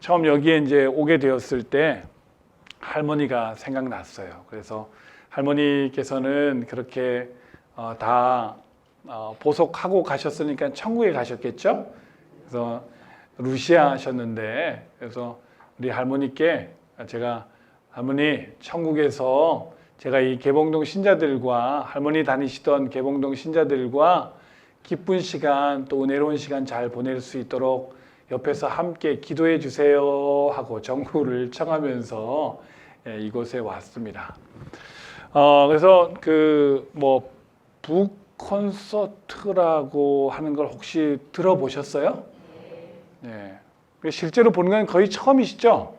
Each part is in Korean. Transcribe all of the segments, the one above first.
처음 여기에 이제 오게 되었을 때 할머니가 생각났어요. 그래서 할머니께서는 그렇게 다 보석하고 가셨으니까 천국에 가셨겠죠. 그래서 루시아 하셨는데, 그래서 우리 할머니께 제가 할머니, 천국에서 제가 이 개봉동 신자들과 할머니 다니시던 개봉동 신자들과 기쁜 시간 또 은혜로운 시간 잘 보낼 수 있도록 옆에서 함께 기도해 주세요 하고 정부를 청하면서 이곳에 왔습니다. 그래서 그 뭐 북 콘서트라고 하는 걸 혹시 들어보셨어요? 네. 실제로 보는 건 거의 처음이시죠?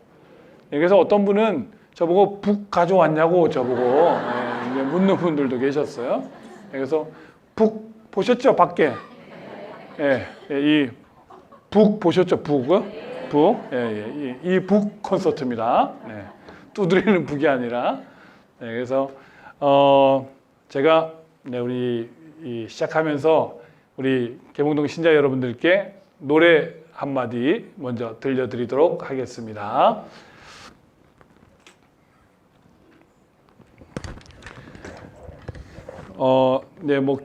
그래서 어떤 분은 저보고 북 가져왔냐고 저보고 묻는 분들도 계셨어요. 그래서 북 보셨죠? 밖에. 이 북 보셨죠? 북? 이 북 콘서트입니다. 두드리는 북이 아니라. 그래서 제가 우리 시작하면서 우리 개봉동 신자 여러분들께 노래 한마디 먼저 들려드리도록 하겠습니다. 뭐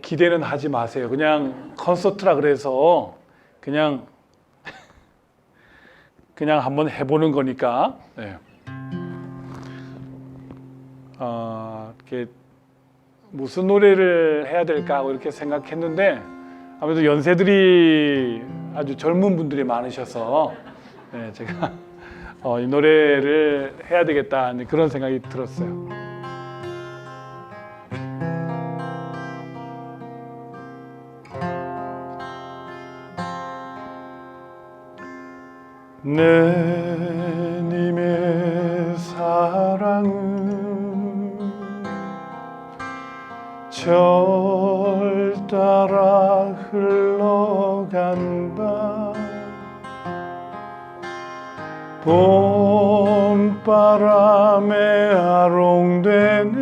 기대는 하지 마세요. 그냥 콘서트라 그래서 그냥 한번 해보는 거니까. 이렇게 무슨 노래를 해야 될까 하고 이렇게 생각했는데 아무래도 연세들이 아주 젊은 분들이 많으셔서 제가 이 노래를 해야 되겠다 그런 생각이 들었어요. 내 님의 사랑은 절 따라 흘러간다. 봄바람에 아롱되는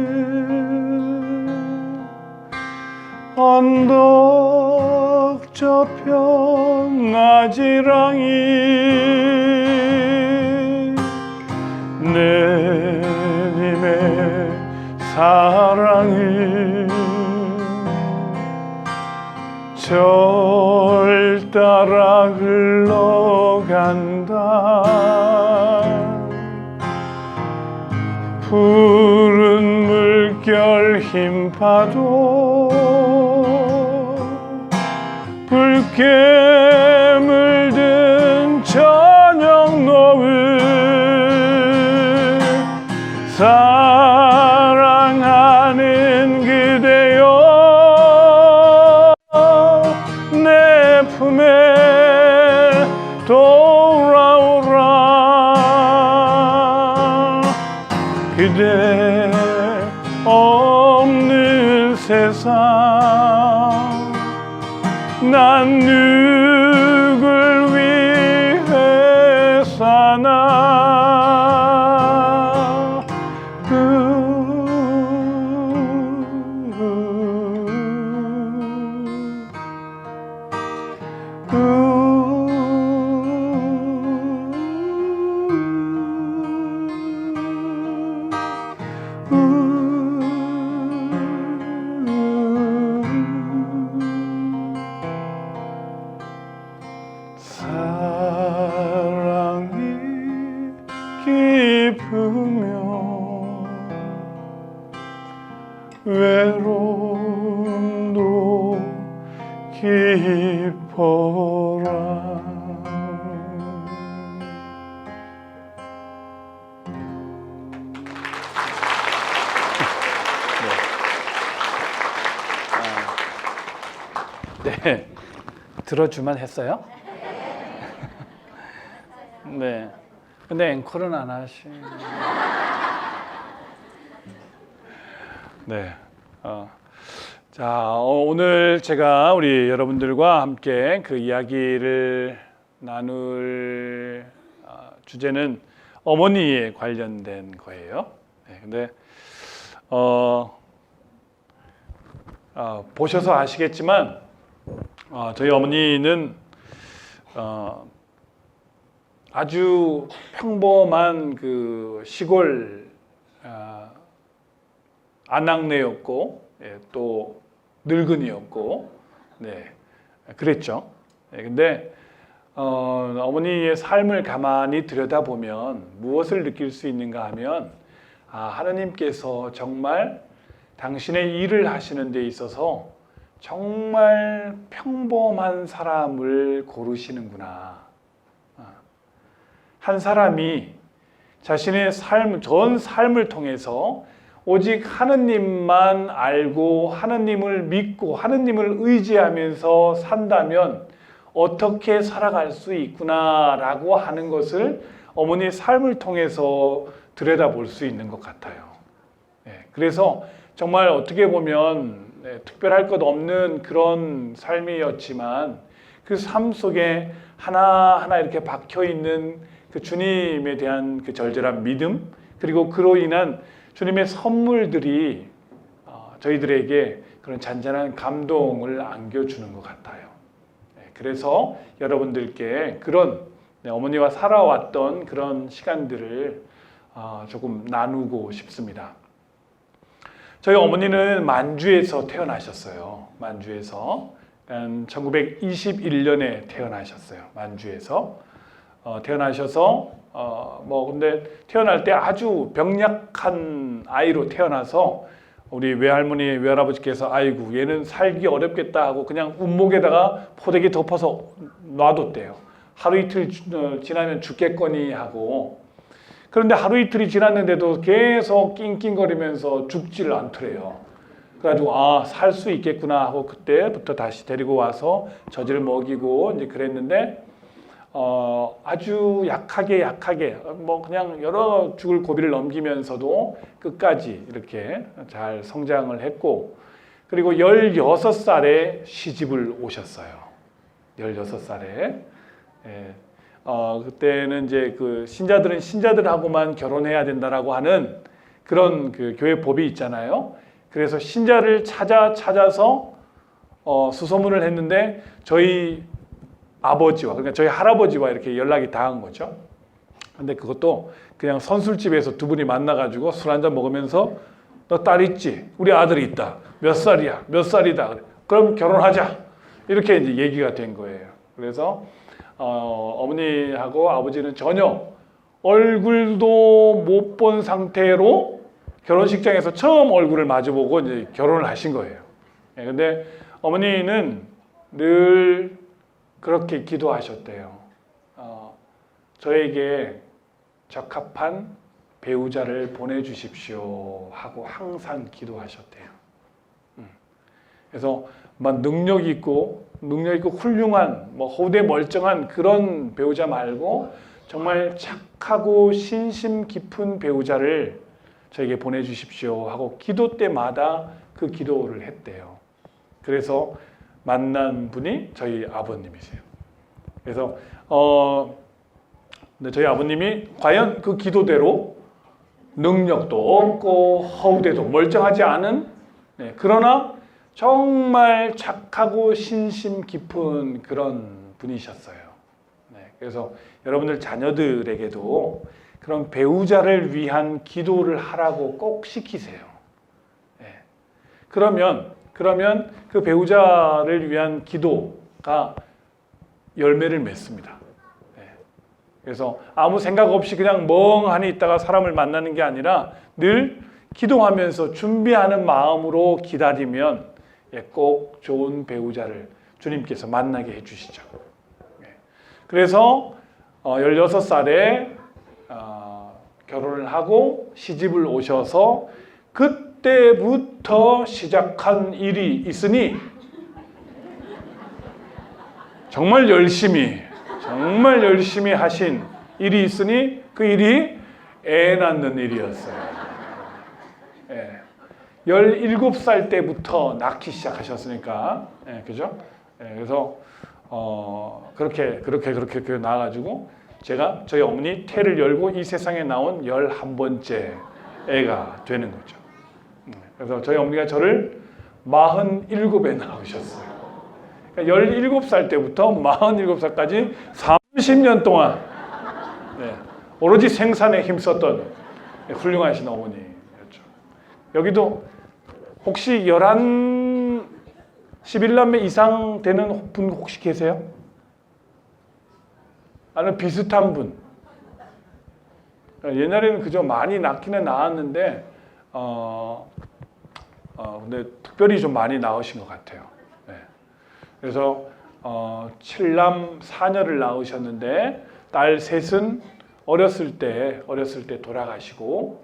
언덕 저편 나지랑이 내 님의 사랑이 절 따라 흘러간다. 푸른 물결 힘파도 붉게 물든 저녁 노을 사랑하는 그대여 내 품에 돌아오라. 그대 없는 세상 난 누굴 위해 사나. 사랑이 깊으면 외로움도 깊어라. 네, 들어주만 했어요? 네. 근데 앵콜은 안 하시네. 네. 자, 오늘 제가 우리 여러분들과 함께 그 이야기를 나눌 주제는 어머니에 관련된 거예요. 네, 근데 보셔서 아시겠지만 저희 어머니는 아주 평범한 그 시골 아낙네였고, 또 늙은이였고, 네, 그랬죠. 근데 어머니의 삶을 가만히 들여다보면 무엇을 느낄 수 있는가 하면, 하나님께서 정말 당신의 일을 하시는 데 있어서 정말 평범한 사람을 고르시는구나. 한 사람이 자신의 전 삶을 통해서 오직 하느님만 알고 하느님을 믿고 하느님을 의지하면서 산다면 어떻게 살아갈 수 있구나라고 하는 것을 어머니의 삶을 통해서 들여다볼 수 있는 것 같아요. 그래서 정말 어떻게 보면 특별할 것 없는 그런 삶이었지만 그 삶 속에 하나하나 이렇게 박혀 있는 그 주님에 대한 그 절절한 믿음, 그리고 그로 인한 주님의 선물들이 저희들에게 그런 잔잔한 감동을 안겨주는 것 같아요. 그래서 여러분들께 그런 어머니와 살아왔던 그런 시간들을 조금 나누고 싶습니다. 저희 어머니는 만주에서 태어나셨어요. 만주에서 1921년에 태어나셨어요. 만주에서 태어나셔서 근데 태어날 때 아주 병약한 아이로 태어나서 우리 외할머니 외할아버지께서 아이고 얘는 살기 어렵겠다 하고 그냥 운목에다가 포대기 덮어서 놔뒀대요. 하루 이틀 지나면 죽겠거니 하고. 그런데 하루 이틀이 지났는데도 계속 낑낑거리면서 죽지를 않더래요. 그래가지고 살 수 있겠구나 하고 그때부터 다시 데리고 와서 젖을 먹이고 이제 그랬는데 아주 약하게 그냥 여러 죽을 고비를 넘기면서도 끝까지 이렇게 잘 성장을 했고, 그리고 16살에 시집을 오셨어요. 16살에. 그때는 이제 그 신자들은 신자들하고만 결혼해야 된다라고 하는 그런 그 교회 법이 있잖아요. 그래서 신자를 찾아서 수소문을 했는데 저희 아버지와, 그러니까 저희 할아버지와 이렇게 연락이 닿은 거죠. 근데 그것도 그냥 선술집에서 두 분이 만나가지고 술 한잔 먹으면서 너 딸 있지? 우리 아들이 있다. 몇 살이야? 몇 살이다. 그럼 결혼하자. 이렇게 이제 얘기가 된 거예요. 그래서 어머니하고 아버지는 전혀 얼굴도 못 본 상태로 결혼식장에서 처음 얼굴을 마주보고 이제 결혼을 하신 거예요. 근데 어머니는 늘 그렇게 기도하셨대요. 저에게 적합한 배우자를 보내주십시오 하고 항상 기도하셨대요. 그래서 막 능력 있고 훌륭한 호대 멀쩡한 그런 배우자 말고 정말 착하고 신심 깊은 배우자를 저에게 보내주십시오 하고 기도 때마다 그 기도를 했대요. 그래서 만난 분이 저희 아버님이세요. 그래서 저희 아버님이 과연 그 기도대로 능력도 없고 허우대도 멀쩡하지 않은, 그러나 정말 착하고 신심 깊은 그런 분이셨어요. 그래서 여러분들 자녀들에게도 그런 배우자를 위한 기도를 하라고 꼭 시키세요. 그러면 그 배우자를 위한 기도가 열매를 맺습니다. 그래서 아무 생각 없이 그냥 멍하니 있다가 사람을 만나는 게 아니라 늘 기도하면서 준비하는 마음으로 기다리면 꼭 좋은 배우자를 주님께서 만나게 해주시죠. 그래서 16살에 결혼을 하고 시집을 오셔서 그때부터 시작한 일이 있으니 정말 열심히 하신 일이 있으니 그 일이 애 낳는 일이었어요. 17살 때부터 낳기 시작하셨으니까, 그죠? 그래서 그렇게 나와가지고 제가 저희 어머니 태를 열고 이 세상에 나온 11번째 애가 되는 거죠. 그래서 저희 어머니가 저를 47에 낳으셨어요. 그러니까 17살 때부터 47살까지 30년 동안 네. 오로지 생산에 힘썼던 훌륭하신 어머니였죠. 여기도 혹시 11남매 이상 되는 분 혹시 계세요? 아니면 비슷한 분? 옛날에는 그저 많이 낳기는 낳았는데 근데 특별히 좀 많이 낳으신 것 같아요. 네. 그래서 7남 4녀를 낳으셨는데 딸 셋은 어렸을 때 돌아가시고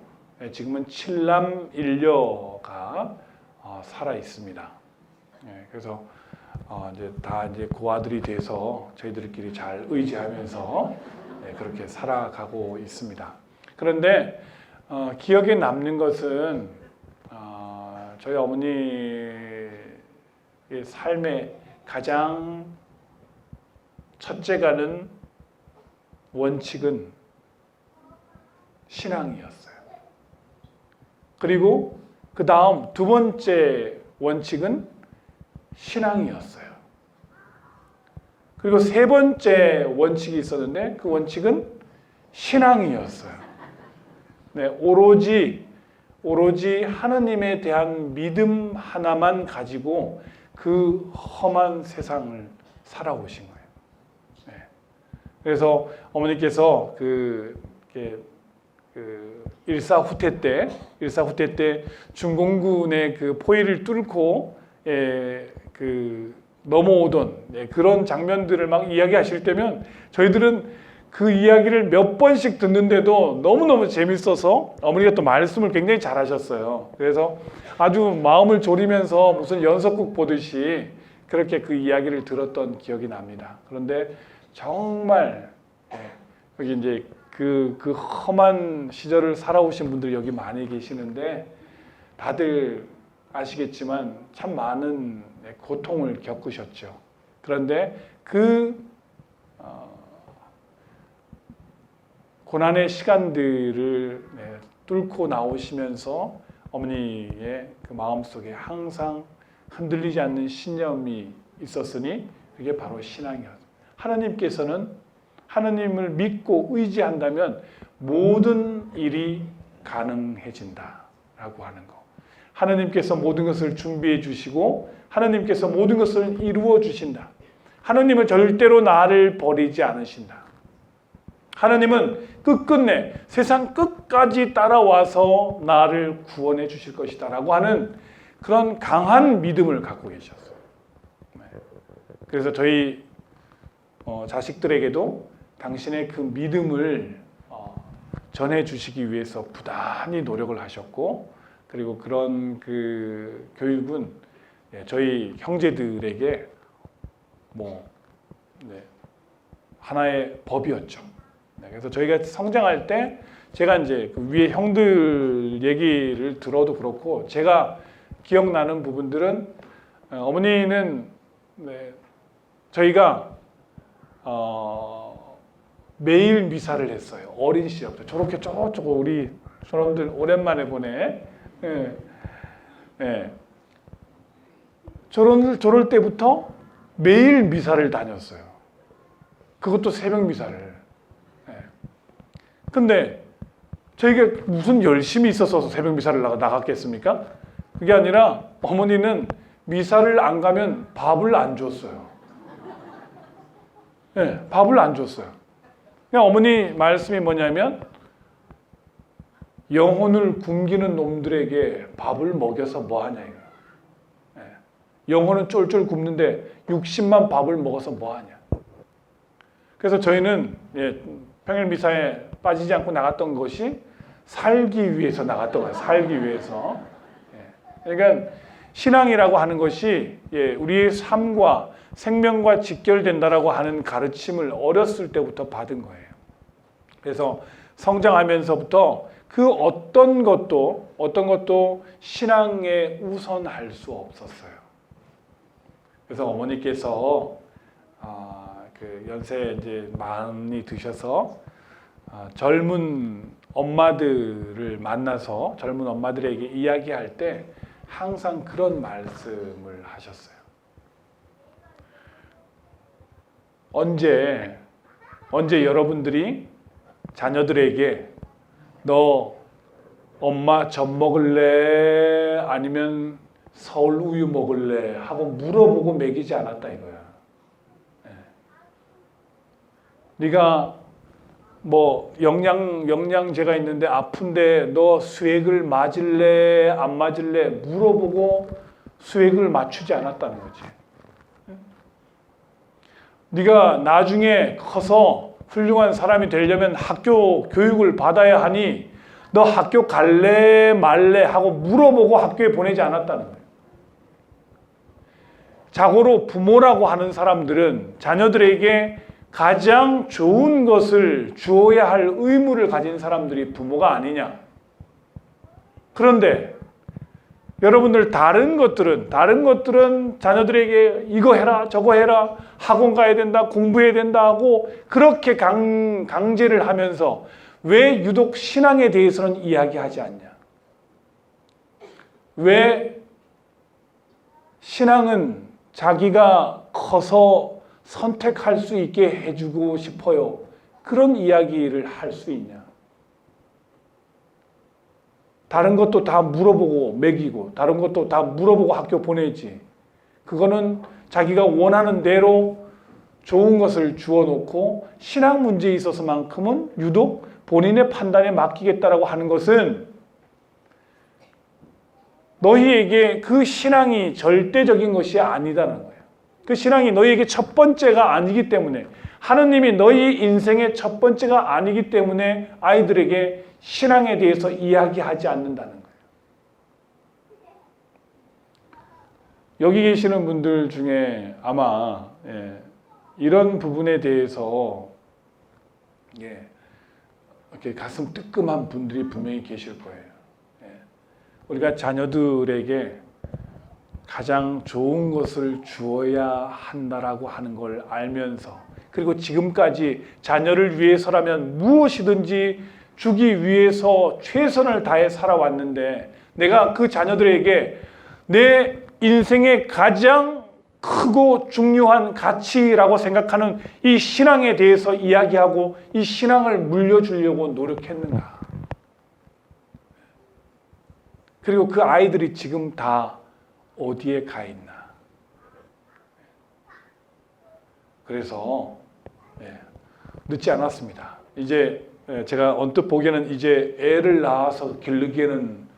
지금은 7남 1녀가 살아 있습니다. 네. 그래서 이제 고아들이 돼서 저희들끼리 잘 의지하면서 그렇게 살아가고 있습니다. 그런데 기억에 남는 것은 저희 어머니의 삶의 가장 첫째가는 원칙은 신앙이었어요. 그리고 그 다음 두 번째 원칙은 신앙이었어요. 그리고 세 번째 원칙이 있었는데 그 원칙은 신앙이었어요. 네, 오로지 하느님에 대한 믿음 하나만 가지고 그 험한 세상을 살아오신 거예요. 네. 그래서 어머니께서 일사후퇴 때 중공군의 그 포위를 뚫고 넘어오던 그런 장면들을 막 이야기하실 때면 저희들은 그 이야기를 몇 번씩 듣는데도 너무너무 재밌어서 어머니가 또 말씀을 굉장히 잘하셨어요. 그래서 아주 마음을 졸이면서 무슨 연속극 보듯이 그렇게 그 이야기를 들었던 기억이 납니다. 그런데 정말 여기 이제 그 험한 시절을 살아오신 분들이 여기 많이 계시는데 다들 아시겠지만 참 많은 고통을 겪으셨죠. 그런데 그 고난의 시간들을 뚫고 나오시면서 어머니의 그 마음속에 항상 흔들리지 않는 신념이 있었으니 그게 바로 신앙이었어요. 하나님께서는 하나님을 믿고 의지한다면 모든 일이 가능해진다라고 하는 거. 하나님께서 모든 것을 준비해 주시고 하나님께서 모든 것을 이루어 주신다. 하나님은 절대로 나를 버리지 않으신다. 하나님은 끝끝내 세상 끝까지 따라와서 나를 구원해 주실 것이다 라고 하는 그런 강한 믿음을 갖고 계셨어요. 그래서 저희 자식들에게도 당신의 그 믿음을 전해 주시기 위해서 부단히 노력을 하셨고 그리고 그런 그 교육은 저희 형제들에게 하나의 법이었죠. 그래서 저희가 성장할 때 제가 이제 그 위에 형들 얘기를 들어도 그렇고 제가 기억나는 부분들은 어머니는 저희가 매일 미사를 했어요. 어린 시절부터 저렇게 저쪽 우리 사람들 오랜만에 보네. 저럴 때부터 매일 미사를 다녔어요. 그것도 새벽 미사를. 근데 저희가 무슨 열심히 있어서 새벽 미사를 나갔겠습니까? 그게 아니라 어머니는 미사를 안 가면 밥을 안 줬어요. 밥을 안 줬어요. 그냥 어머니 말씀이 뭐냐면 영혼을 굶기는 놈들에게 밥을 먹여서 뭐하냐 이거. 영혼은 쫄쫄 굶는데 육신만 밥을 먹어서 뭐하냐. 그래서 저희는 평일 미사에 빠지지 않고 나갔던 것이 살기 위해서 나갔던 거예요. 살기 위해서. 그러니까 신앙이라고 하는 것이 우리의 삶과 생명과 직결된다라고 하는 가르침을 어렸을 때부터 받은 거예요. 그래서 성장하면서부터 그 어떤 것도 신앙에 우선할 수 없었어요. 그래서 어머니께서 그 연세 이제 많이 드셔서 젊은 엄마들을 만나서 젊은 엄마들에게 이야기할 때 항상 그런 말씀을 하셨어요. 언제 여러분들이 자녀들에게 너 엄마 젖 먹을래? 아니면 서울 우유 먹을래? 하고 물어보고 먹이지 않았다 이거야. 네가 뭐 영양제가 있는데 아픈데 너 수액을 맞을래? 안 맞을래? 물어보고 수액을 맞추지 않았다는 거지. 네가 나중에 커서 훌륭한 사람이 되려면 학교 교육을 받아야 하니 너 학교 갈래 말래 하고 물어보고 학교에 보내지 않았다는 거예요. 자고로 부모라고 하는 사람들은 자녀들에게 가장 좋은 것을 주어야 할 의무를 가진 사람들이 부모가 아니냐. 그런데 여러분들 다른 것들은 자녀들에게 이거 해라 저거 해라 학원 가야 된다 공부해야 된다 하고 그렇게 강제를 하면서 왜 유독 신앙에 대해서는 이야기하지 않냐? 왜 신앙은 자기가 커서 선택할 수 있게 해주고 싶어요? 그런 이야기를 할 수 있냐? 다른 것도 다 물어보고 먹이고 다른 것도 다 물어보고 학교 보내지. 그거는 자기가 원하는 대로 좋은 것을 주어 놓고 신앙 문제에 있어서만큼은 유독 본인의 판단에 맡기겠다라고 하는 것은 너희에게 그 신앙이 절대적인 것이 아니다는 거예요. 그 신앙이 너희에게 첫 번째가 아니기 때문에 하느님이 너희 인생의 첫 번째가 아니기 때문에 아이들에게 신앙에 대해서 이야기하지 않는다는 거예요. 여기 계시는 분들 중에 아마 이런 부분에 대해서 이렇게 가슴 뜨끔한 분들이 분명히 계실 거예요. 우리가 자녀들에게 가장 좋은 것을 주어야 한다라고 하는 걸 알면서 그리고 지금까지 자녀를 위해서라면 무엇이든지 주기 위해서 최선을 다해 살아왔는데 내가 그 자녀들에게 내 인생의 가장 크고 중요한 가치라고 생각하는 이 신앙에 대해서 이야기하고 이 신앙을 물려주려고 노력했는가? 그리고 그 아이들이 지금 다 어디에 가 있나? 그래서 늦지 않았습니다. 이제 제가 언뜻 보기에는 이제 애를 낳아서 기르기에는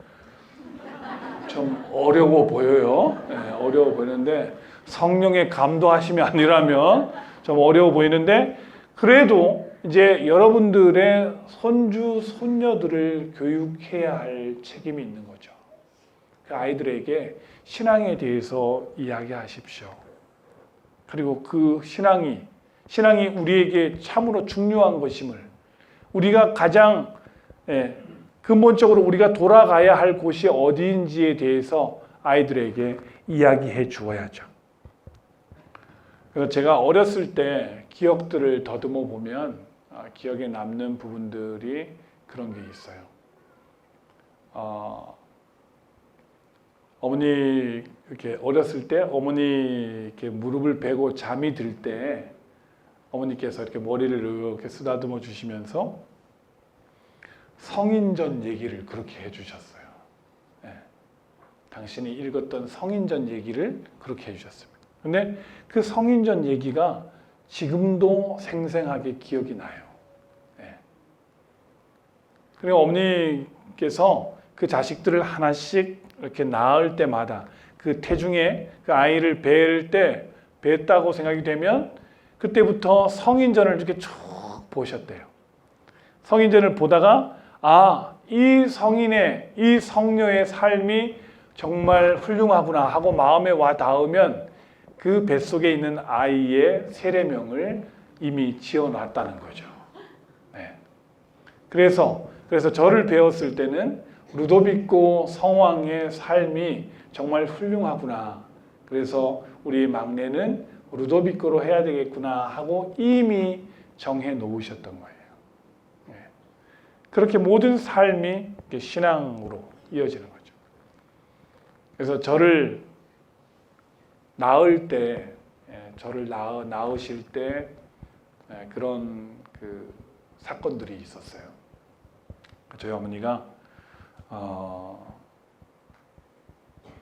좀 어려워 보여요. 어려워 보이는데 성령의 감도하심이 아니라면 좀 어려워 보이는데 그래도 이제 여러분들의 손주, 손녀들을 교육해야 할 책임이 있는 거죠. 그 아이들에게 신앙에 대해서 이야기하십시오. 그리고 그 신앙이 우리에게 참으로 중요한 것임을 우리가 가장 근본적으로 우리가 돌아가야 할 곳이 어디인지에 대해서 아이들에게 이야기해 주어야죠. 그래서 제가 어렸을 때 기억들을 더듬어 보면 기억에 남는 부분들이 그런 게 있어요. 어머니 이렇게 어렸을 때 어머니 이렇게 무릎을 베고 잠이 들 때 어머니께서 이렇게 머리를 이렇게 쓰다듬어 주시면서 성인전 얘기를 그렇게 해주셨어요. 당신이 읽었던 성인전 얘기를 그렇게 해주셨습니다. 근데 그 성인전 얘기가 지금도 생생하게 기억이 나요. 그리고 어머니께서 그 자식들을 하나씩 이렇게 낳을 때마다 그 태중에 그 아이를 뵀다고 생각이 되면 그때부터 성인전을 이렇게 쭉 보셨대요. 성인전을 보다가 이 성인의, 이 성녀의 삶이 정말 훌륭하구나 하고 마음에 와 닿으면 그 뱃속에 있는 아이의 세례명을 이미 지어놨다는 거죠. 그래서 저를 배웠을 때는 루도비코 성왕의 삶이 정말 훌륭하구나. 그래서 우리 막내는 루도비코로 해야 되겠구나 하고 이미 정해 놓으셨던 거예요. 그렇게 모든 삶이 신앙으로 이어지는 거죠. 그래서 저를 낳을 때, 저를 낳으실 때 그런 그 사건들이 있었어요. 저희 어머니가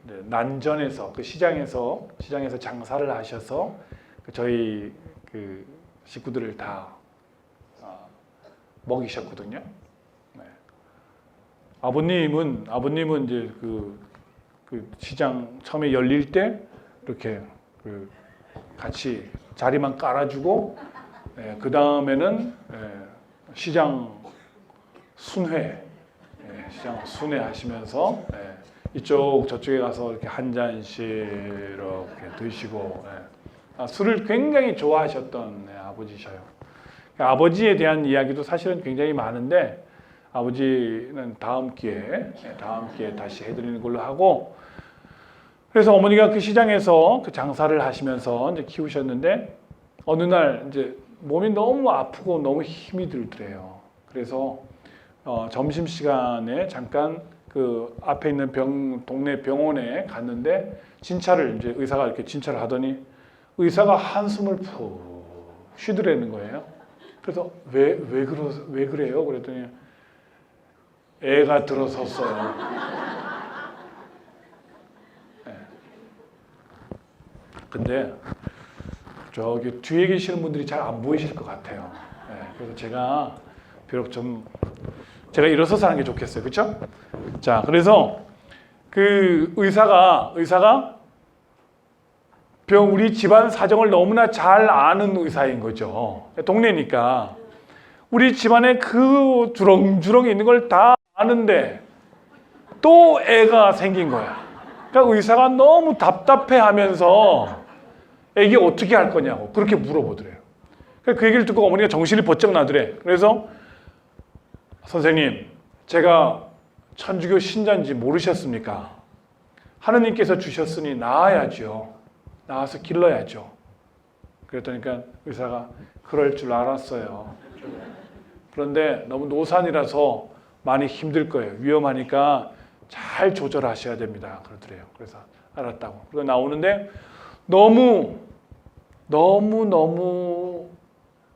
네, 난전에서 그 시장에서 장사를 하셔서 저희 그 식구들을 다 먹이셨거든요. 네. 아버님은 이제 그 시장 처음에 열릴 때 이렇게 같이 자리만 깔아주고 그 다음에는 시장 순회 하시면서 이쪽 저쪽에 가서 이렇게 한 잔씩 이렇게 드시고 술을 굉장히 좋아하셨던 아버지셔요. 아버지에 대한 이야기도 사실은 굉장히 많은데 아버지는 다음 기회에 다시 해드리는 걸로 하고, 그래서 어머니가 그 시장에서 그 장사를 하시면서 이제 키우셨는데 어느 날 이제 몸이 너무 아프고 너무 힘이 들더래요. 그래서 점심 시간에 잠깐 그 앞에 있는 동네 병원에 갔는데 진찰을 이제 의사가 이렇게 진찰을 하더니 의사가 한숨을 푹 쉬더라는 거예요. 그래서 왜 그래요? 그랬더니 애가 들어섰어요. 네. 근데 저기 뒤에 계시는 분들이 잘 안 보이실 것 같아요. 네. 그래서 제가 비록 제가 일어서서 하는 게 좋겠어요. 그렇죠? 자, 그래서 그 의사가 우리 집안 사정을 너무나 잘 아는 의사인 거죠. 동네니까. 우리 집안에 그 주렁주렁 있는 걸 다 아는데 또 애가 생긴 거야. 그러니까 의사가 너무 답답해하면서 애기 어떻게 할 거냐고 그렇게 물어보더래요. 그 얘기를 듣고 어머니가 정신이 번쩍 나더래. 그래서 선생님, 제가 천주교 신자인지 모르셨습니까? 하느님께서 주셨으니 낳아야죠. 낳아서 길러야죠. 그랬더니까 의사가 그럴 줄 알았어요. 그런데 너무 노산이라서 많이 힘들 거예요. 위험하니까 잘 조절하셔야 됩니다. 그러더래요. 그래서 알았다고. 그리고 나오는데 너무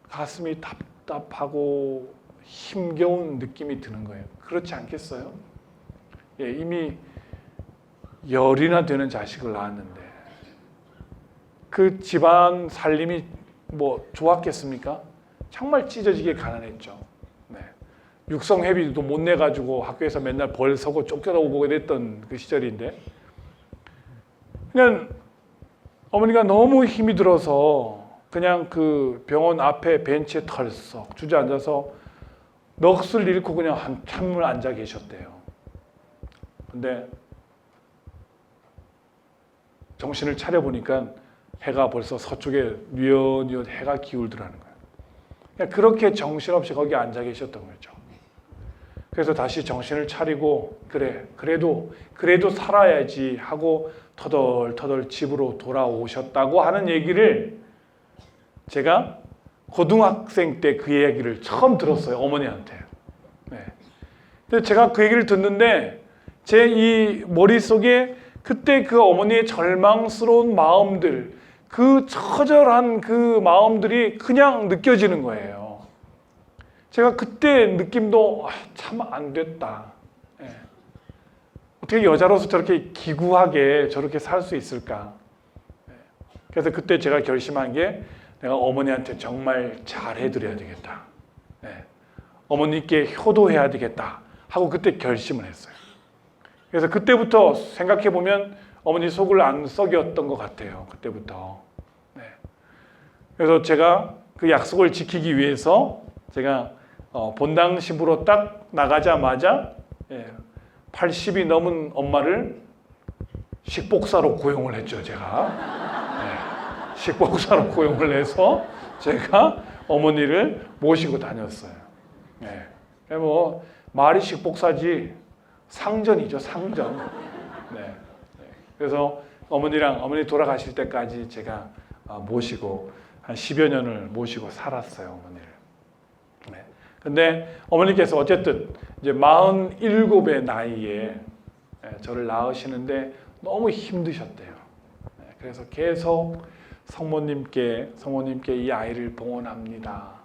가슴이 답답하고 힘겨운 느낌이 드는 거예요. 그렇지 않겠어요? 예, 이미 열이나 되는 자식을 낳았는데 그 집안 살림이 뭐 좋았겠습니까? 정말 찢어지게 가난했죠. 네. 육성회비도 못 내가지고 학교에서 맨날 벌 서고 쫓겨나오고 그랬던 그 시절인데, 그냥 어머니가 너무 힘이 들어서 그냥 그 병원 앞에 벤치에 털썩 주저앉아서 넋을 잃고 그냥 한참을 앉아 계셨대요. 근데 정신을 차려보니까 해가 벌써 서쪽에 뉘엿뉘엿 해가 기울더라는 거예요. 그러니까 그렇게 정신없이 거기 앉아 계셨던 거죠. 그래서 다시 정신을 차리고 그래도 살아야지 하고 터덜터덜 집으로 돌아오셨다고 하는 얘기를 제가 고등학생 때 그 얘기를 처음 들었어요. 어머니한테. 네. 근데 제가 그 얘기를 듣는데 제 이 머릿속에 그때 그 어머니의 절망스러운 마음들, 그 처절한 그 마음들이 그냥 느껴지는 거예요. 제가 그때 느낌도 참 안 됐다. 네. 어떻게 여자로서 저렇게 기구하게 저렇게 살 수 있을까? 네. 그래서 그때 제가 결심한 게 내가 어머니한테 정말 잘해드려야 되겠다. 네. 어머니께 효도해야 되겠다 하고 그때 결심을 했어요. 그래서 그때부터 생각해보면 어머니 속을 안 썩였던 것 같아요. 그때부터. 네. 그래서 제가 그 약속을 지키기 위해서 제가 본당 신부로 딱 나가자마자 80이 넘은 엄마를 식복사로 고용을 했죠. 제가. 식복사로 고용을 해서 제가 어머니를 모시고 다녔어요. 뭐 말이 식복사지 상전이죠, 상전. 네. 그래서 어머니 돌아가실 때까지 제가 모시고 한 10여 년을 모시고 살았어요, 어머니를. 네. 근데 어머니께서 어쨌든 이제 47의 나이에 저를 낳으시는데 너무 힘드셨대요. 그래서 계속 성모님께 이 아이를 봉헌합니다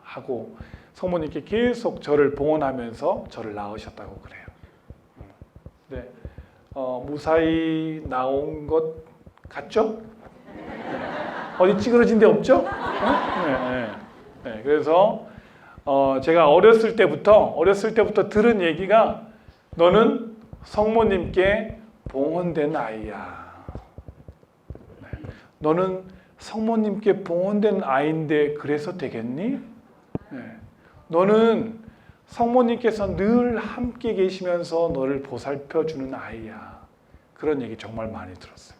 하고 성모님께 계속 저를 봉헌하면서 저를 낳으셨다고 그래요. 네, 무사히 나온 것 같죠? 어디 찌그러진 데 없죠? 네, 그래서 제가 어렸을 때부터 들은 얘기가 너는 성모님께 봉헌된 아이야. 네. 너는 성모님께 봉헌된 아이인데 그래서 되겠니? 네. 너는 성모님께서 늘 함께 계시면서 너를 보살펴 주는 아이야. 그런 얘기 정말 많이 들었어요.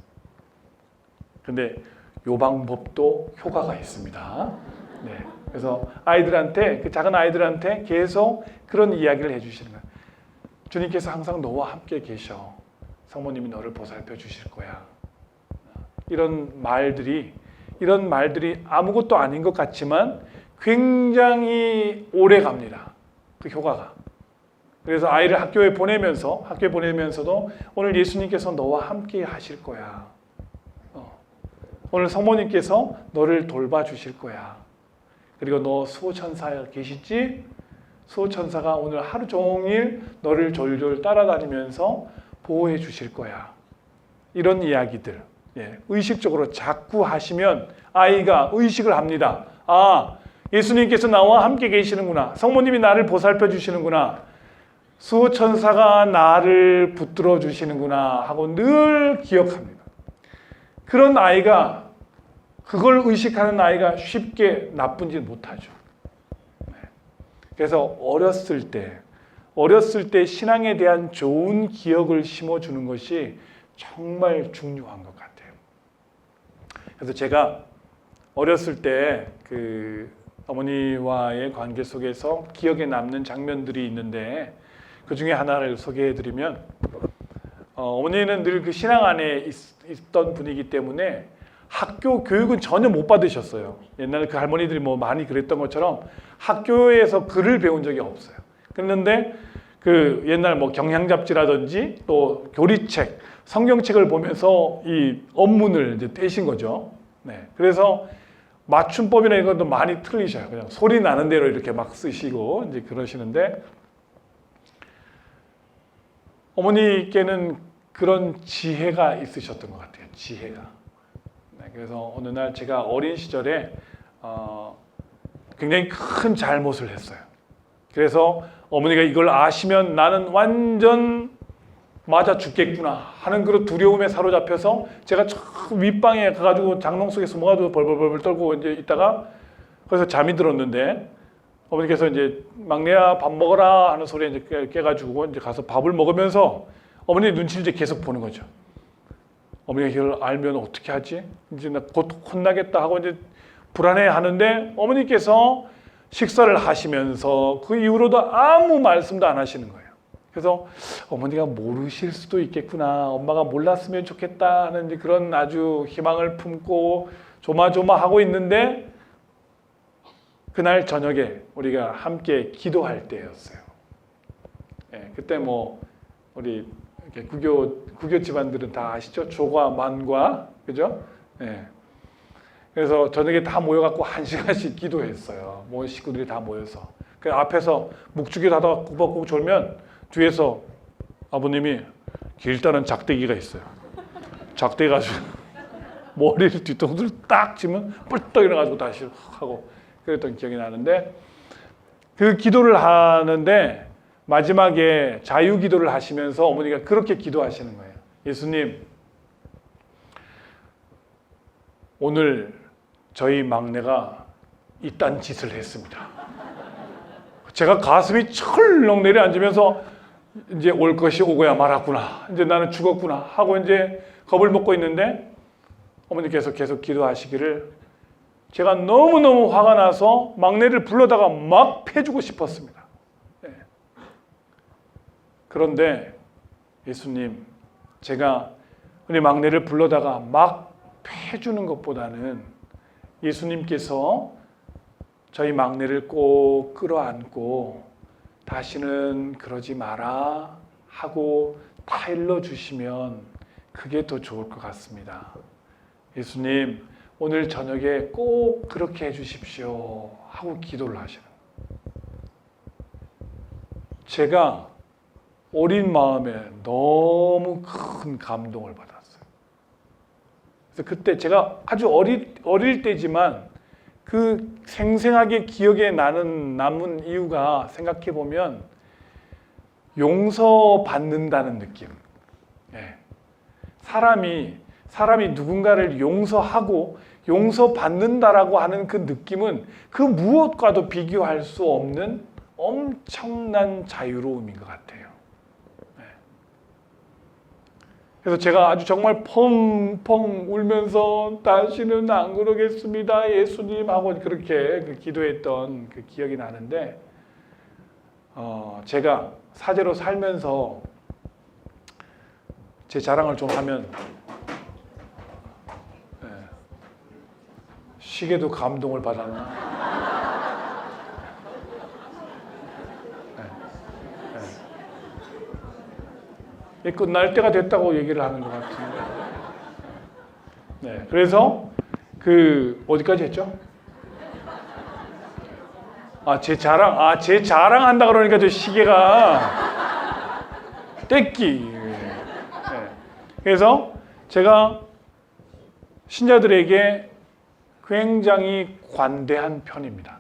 근데 요 방법도 효과가 있습니다. 네. 그래서 아이들한테, 그 작은 아이들한테 계속 그런 이야기를 해주시는 거예요. 주님께서 항상 너와 함께 계셔. 성모님이 너를 보살펴 주실 거야. 이런 말들이 아무것도 아닌 것 같지만 굉장히 오래 갑니다. 그 효과가. 그래서 아이를 학교에 보내면서도 오늘 예수님께서 너와 함께 하실 거야. 오늘 성모님께서 너를 돌봐주실 거야. 그리고 너 수호천사 계시지? 수호천사가 오늘 하루 종일 너를 졸졸 따라다니면서 보호해 주실 거야. 이런 이야기들 의식적으로 자꾸 하시면 아이가 의식을 합니다. 아, 예수님께서 나와 함께 계시는구나. 성모님이 나를 보살펴 주시는구나. 수호천사가 나를 붙들어 주시는구나 하고 늘 기억합니다. 그런 아이가, 그걸 의식하는 아이가 쉽게 나쁜 짓 못하죠. 그래서 어렸을 때 신앙에 대한 좋은 기억을 심어주는 것이 정말 중요한 것 같아요. 그래서 제가 어렸을 때 그 어머니와의 관계 속에서 기억에 남는 장면들이 있는데 그 중에 하나를 소개해드리면 어머니는 늘 그 신앙 안에 있던 분이기 때문에 학교 교육은 전혀 못 받으셨어요. 옛날에 그 할머니들이 뭐 많이 그랬던 것처럼 학교에서 글을 배운 적이 없어요. 그런데 그 옛날 뭐 경향 잡지라든지 또 교리책, 성경책을 보면서 이 언문을 이제 떼신 거죠. 네. 그래서 맞춤법이나 이런 것도 많이 틀리셔요. 그냥 소리 나는 대로 이렇게 막 쓰시고 이제 그러시는데 어머니께는 그런 지혜가 있으셨던 것 같아요. 지혜가. 네. 그래서 어느 날 제가 어린 시절에 굉장히 큰 잘못을 했어요. 그래서 어머니가 이걸 아시면 나는 완전 맞아 죽겠구나 하는 그런 두려움에 사로잡혀서 제가 저 윗방에 가가지고 장롱 속에서 모아두고 벌벌벌 떨고 이제 있다가 거기서 잠이 들었는데 어머니께서 이제 막내야 밥 먹어라 하는 소리에 이제 깨가지고 이제 가서 밥을 먹으면서 어머니 눈치를 이제 계속 보는 거죠. 어머니가 이걸 알면 어떻게 하지? 이제 나 곧 혼나겠다 하고 이제 불안해 하는데 어머니께서 식사를 하시면서 그 이후로도 아무 말씀도 안 하시는 거예요. 그래서 어머니가 모르실 수도 있겠구나. 엄마가 몰랐으면 좋겠다 하는 그런 아주 희망을 품고 조마조마하고 있는데 그날 저녁에 우리가 함께 기도할 때였어요. 예, 그때 뭐 우리 이렇게 구교 집안들은 다 아시죠? 조과 만과 그죠? 예. 그래서 저녁에 다 모여갖고 1시간씩 기도했어요. 뭐 식구들이 다 모여서. 그 앞에서 묵주기를 하다가 꾸벅꾸벅 졸면 뒤에서 아버님이 길다란 작대기가 있어요. 작대기 가지고 머리를 뒤통수를 딱 치면 뿔떡 일어나가지고 다시 하고 그랬던 기억이 나는데 그 기도를 하는데 마지막에 자유기도를 하시면서 어머니가 그렇게 기도하시는 거예요. 예수님, 오늘 저희 막내가 이딴 짓을 했습니다. 제가 가슴이 철렁 내려앉으면서 이제 올 것이 오고야 말았구나. 이제 나는 죽었구나 하고 이제 겁을 먹고 있는데 어머니께서 계속 기도하시기를 제가 너무너무 화가 나서 막내를 불러다가 막 패주고 싶었습니다. 네. 그런데 예수님, 제가 우리 막내를 불러다가 막 패주는 것보다는 예수님께서 저희 막내를 꼭 끌어안고 다시는 그러지 마라 하고 타일러 주시면 그게 더 좋을 것 같습니다. 예수님, 오늘 저녁에 꼭 그렇게 해주십시오 하고 기도를 하시는 거예요. 제가 어린 마음에 너무 큰 감동을 받았어요. 그래서 그때 제가 아주 어릴 때지만 그 생생하게 기억에 남은 이유가 생각해 보면 용서받는다는 느낌. 예. 사람이 누군가를 용서하고 용서받는다라고 하는 그 느낌은 그 무엇과도 비교할 수 없는 엄청난 자유로움인 것 같아요. 예. 그래서 제가 아주 정말 펑펑 울면서 다시는 안 그러겠습니다, 예수님 하고 그렇게 기도했던 그 기억이 나는데, 제가 사제로 살면서 제 자랑을 좀 하면, 시계도 감동을 받았나? 끝날 때가 됐다고 얘기를 하는 것 같은데. 네, 그래서 어디까지 했죠? 제 자랑한다 그러니까 저 시계가 떼끼. 네. 그래서 제가 신자들에게 굉장히 관대한 편입니다.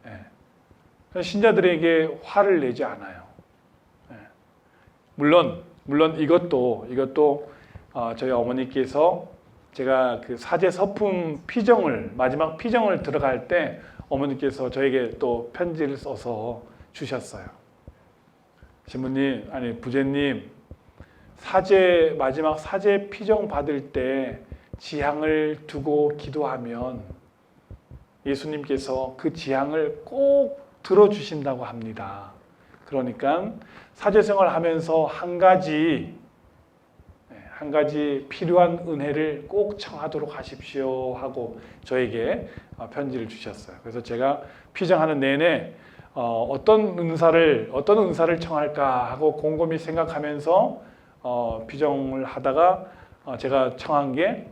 네. 신자들에게 화를 내지 않아요. 네. 물론 이것도 저희 어머니께서 제가 그 사제 서품 마지막 피정을 들어갈 때 어머니께서 저에게 또 편지를 써서 주셨어요. 신부님, 부제님, 마지막 사제 피정 받을 때 지향을 두고 기도하면 예수님께서 그 지향을 꼭 들어주신다고 합니다. 그러니까 사제생활 하면서 한 가지 필요한 은혜를 꼭 청하도록 하십시오 하고 저에게 편지를 주셨어요. 그래서 제가 피정하는 내내 어떤 은사를 청할까 하고 곰곰이 생각하면서 피정을 하다가 제가 청한 게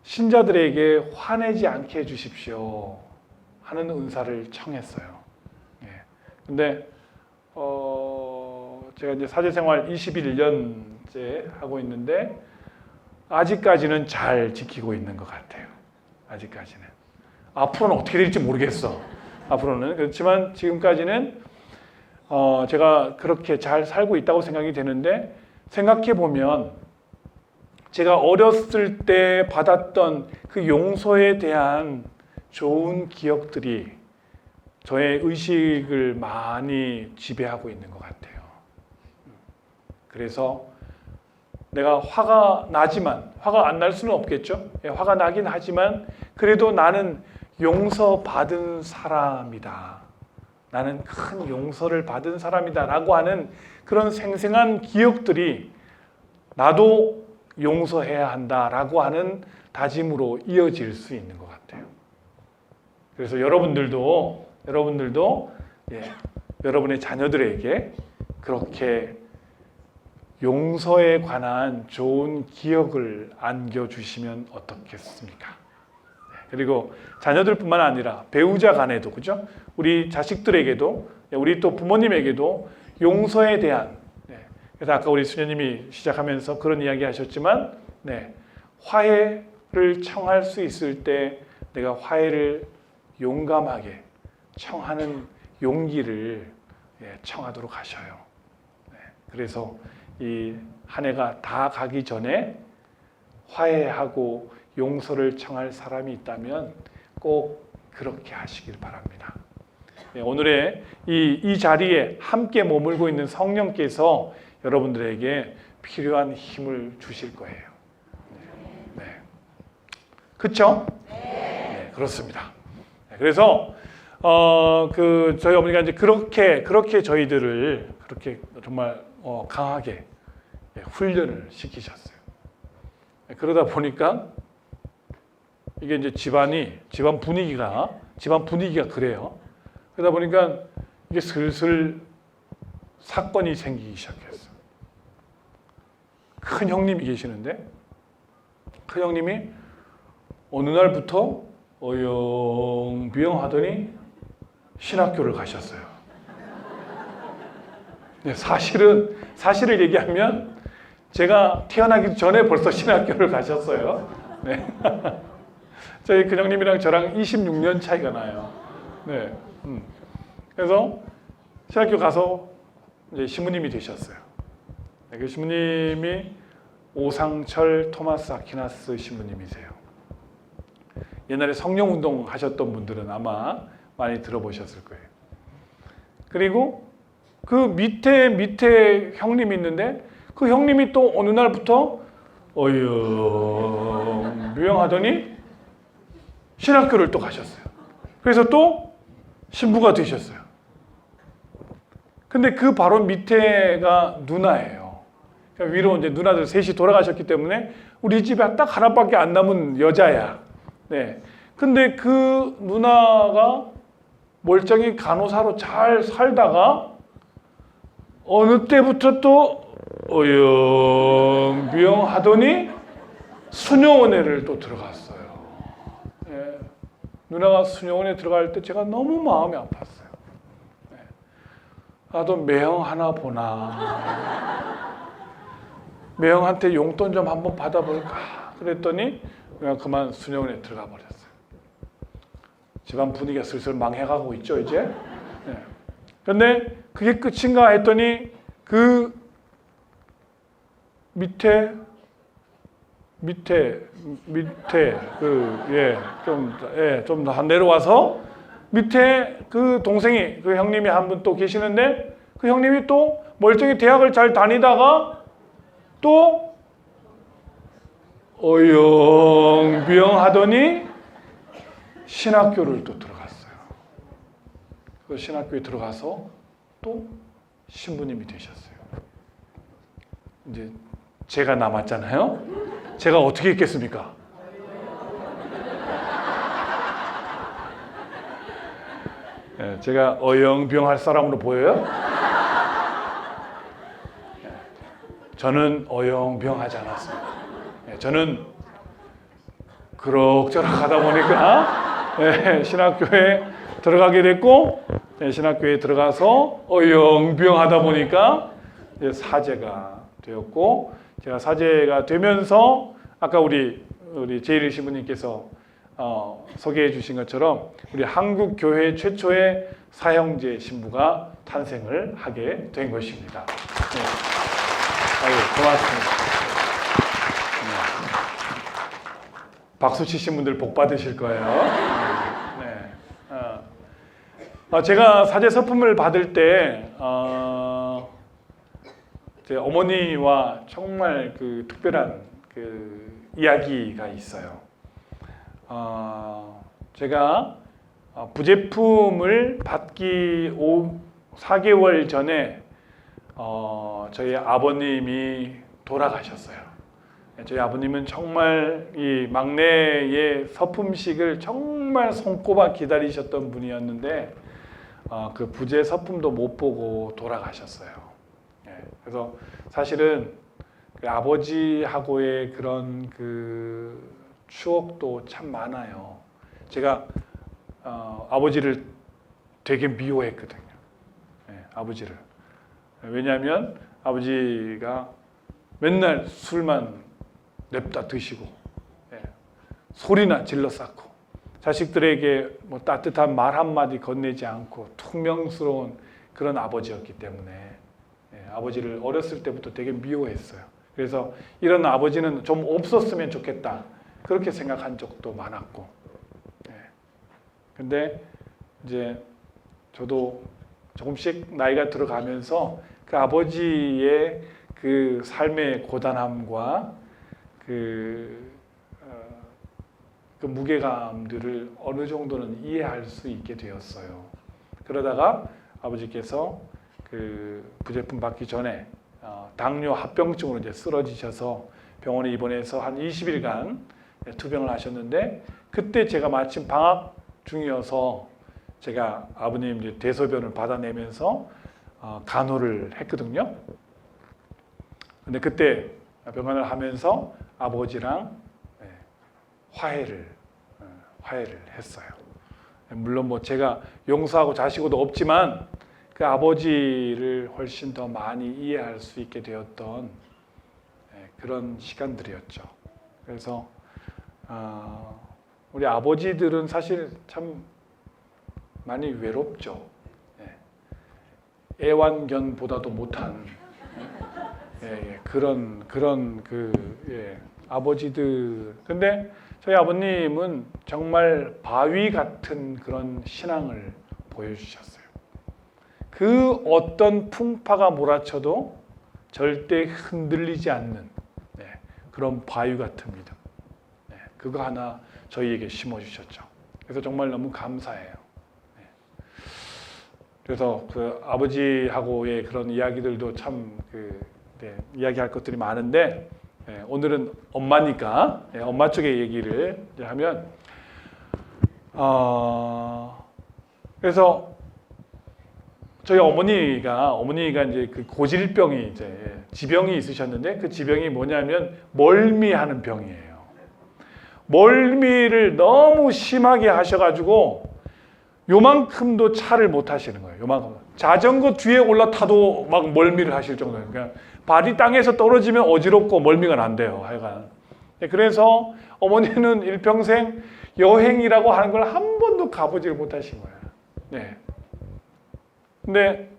신자들에게 화내지 않게 해주십시오 하는 은사를 청했어요. 근데 제가 이제 사제생활 21년째 하고 있는데 아직까지는 잘 지키고 있는 것 같아요. 아직까지는. 앞으로는 어떻게 될지 모르겠어. 앞으로는. 그렇지만 지금까지는 제가 그렇게 잘 살고 있다고 생각이 되는데, 생각해 보면 제가 어렸을 때 받았던 그 용서에 대한 좋은 기억들이 저의 의식을 많이 지배하고 있는 것 같아요. 그래서 내가 화가 안 날 수는 없겠죠. 화가 나긴 하지만 그래도 나는 용서받은 사람이다. 나는 큰 용서를 받은 사람이다 라고 하는 그런 생생한 기억들이 나도 용서해야 한다라고 하는 다짐으로 이어질 수 있는 것 같아요. 그래서 여러분들도 여러분의 자녀들에게 그렇게 용서에 관한 좋은 기억을 안겨주시면 어떻겠습니까? 그리고 자녀들뿐만 아니라 배우자 간에도, 그죠? 우리 자식들에게도, 우리 또 부모님에게도 용서에 대한, 그래서 아까 우리 수녀님이 시작하면서 그런 이야기 하셨지만, 화해를 청할 수 있을 때 내가 화해를 용감하게 청하는 용기를 청하도록 하셔요. 그래서 이 한 해가 다 가기 전에 화해하고 용서를 청할 사람이 있다면 꼭 그렇게 하시길 바랍니다. 오늘의 이 자리에 함께 머물고 있는 성령께서 여러분들에게 필요한 힘을 주실 거예요. 그렇죠? 네, 그렇습니다. 그래서 저희 어머니가 이제 그렇게 저희들을 그렇게 정말 강하게 훈련을 시키셨어요. 그러다 보니까 이게 이제 집안 분위기가 그래요. 그러다 보니까 이게 슬슬 사건이 생기기 시작했어요. 큰 형님이 계시는데 큰 형님이 어느 날부터 어영부영 하더니 신학교를 가셨어요. 네, 사실을 얘기하면 제가 태어나기 전에 벌써 신학교를 가셨어요. 네. 저희 큰형님이랑 저랑 26년 차이가 나요. 네. 그래서 신학교 가서 이제 신부님이 되셨어요. 네, 그 신부님이 오상철 토마스 아퀴나스 신부님이세요. 옛날에 성령운동 하셨던 분들은 아마 많이 들어보셨을 거예요. 그리고 그 밑에 형님이 있는데 그 형님이 또 어느 날부터 묘양하더니 신학교를 또 가셨어요. 그래서 또 신부가 되셨어요. 근데 그 바로 밑에가 누나예요. 그러니까 위로 이제 누나들 셋이 돌아가셨기 때문에 우리 집에 딱 하나밖에 안 남은 여자야. 네. 근데 그 누나가 멀쩡히 간호사로 잘 살다가 어느 때부터 또 어영부영 하더니 수녀원회를 또 들어갔어요. 네. 누나가 수녀원에 들어갈 때 제가 너무 마음이 아팠어요. 네. 나도 매형 하나 보나. 매형한테 용돈 좀 한번 받아볼까. 그랬더니 그냥 그만 수녀원에 들어가 버렸어요. 집안 분위기가 슬슬 망해가고 있죠, 이제. 네. 근데 그게 끝인가 했더니 그 밑에 좀 더 내려와서 밑에 그 동생이 그 형님이 한 분 또 계시는데 그 형님이 또 멀쩡히 대학을 잘 다니다가 또 어영부영 하더니 신학교를 또 들어갔어요. 그 신학교에 들어가서 또 신부님이 되셨어요. 이제 제가 남았잖아요. 제가 어떻게 했겠습니까? 네, 제가 어영부영할 사람으로 보여요? 네, 저는 어영부영하지 않았습니다. 네, 저는 그럭저럭 하다 보니까 네, 신학교에 들어가게 됐고 네, 신학교에 들어가서 어영부영 하다 보니까 이제 사제가 되었고 제가 사제가 되면서 아까 우리 제일 신부님께서 소개해 주신 것처럼 우리 한국 교회 최초의 사형제 신부가 탄생을 하게 된 것입니다. 네. 아유, 고맙습니다. 네. 박수 치신 분들 복 받으실 거예요. 네. 제가 사제 서품을 받을 때 제 어머니와 정말 그 특별한 그 이야기가 있어요. 제가 부제품을 받기 4개월 전에 저희 아버님이 돌아가셨어요. 저희 아버님은 정말 이 막내의 서품식을 정말 손꼽아 기다리셨던 분이었는데 그 부제 서품도 못 보고 돌아가셨어요. 그래서 사실은 그 아버지하고의 그런 그 추억도 참 많아요. 제가 아버지를 되게 미워했거든요. 아버지를. 왜냐하면 아버지가 맨날 술만 냅다 드시고 소리나 질러 쌓고 자식들에게 뭐 따뜻한 말 한마디 건네지 않고 퉁명스러운 그런 아버지였기 때문에 아버지를 어렸을 때부터 되게 미워했어요. 그래서 이런 아버지는 좀 없었으면 좋겠다. 그렇게 생각한 적도 많았고. 근데 이제 저도 조금씩 나이가 들어가면서 그 아버지의 그 삶의 고단함과 그 무게감들을 어느 정도는 이해할 수 있게 되었어요. 그러다가 아버지께서 그 부제품 받기 전에 당뇨 합병증으로 이제 쓰러지셔서 병원에 입원해서 한 20일간 투병을 하셨는데 그때 제가 마침 방학 중이어서 제가 아버님 이제 대소변을 받아내면서 간호를 했거든요. 근데 그때 병원을 하면서 아버지랑 화해를 화해를 했어요. 물론 뭐 제가 용서하고 자시고도 없지만 그 아버지를 훨씬 더 많이 이해할 수 있게 되었던 그런 시간들이었죠. 그래서 우리 아버지들은 사실 참 많이 외롭죠. 애완견보다도 못한 그런 아버지들. 근데 저희 아버님은 정말 바위 같은 그런 신앙을 보여주셨어요. 그 어떤 풍파가 몰아쳐도 절대 흔들리지 않는 그런 바위 같은 믿음. 그거 하나 저희에게 심어주셨죠. 그래서 정말 너무 감사해요. 그래서 그 아버지하고의 그런 이야기들도 참 이야기할 것들이 많은데 오늘은 엄마니까 엄마 쪽의 얘기를 하면 그래서 저희 어머니가 이제 그 고질병이 이제 지병이 있으셨는데 그 지병이 뭐냐면 멀미하는 병이에요. 멀미를 너무 심하게 하셔가지고 요만큼도 차를 못 하시는 거예요. 요만큼. 자전거 뒤에 올라타도 막 멀미를 하실 정도예요. 그냥 발이 땅에서 떨어지면 어지럽고 멀미가 난대요. 하여간. 그래서 어머니는 일평생 여행이라고 하는 걸 한 번도 가보지를 못하신 거예요. 네. 근데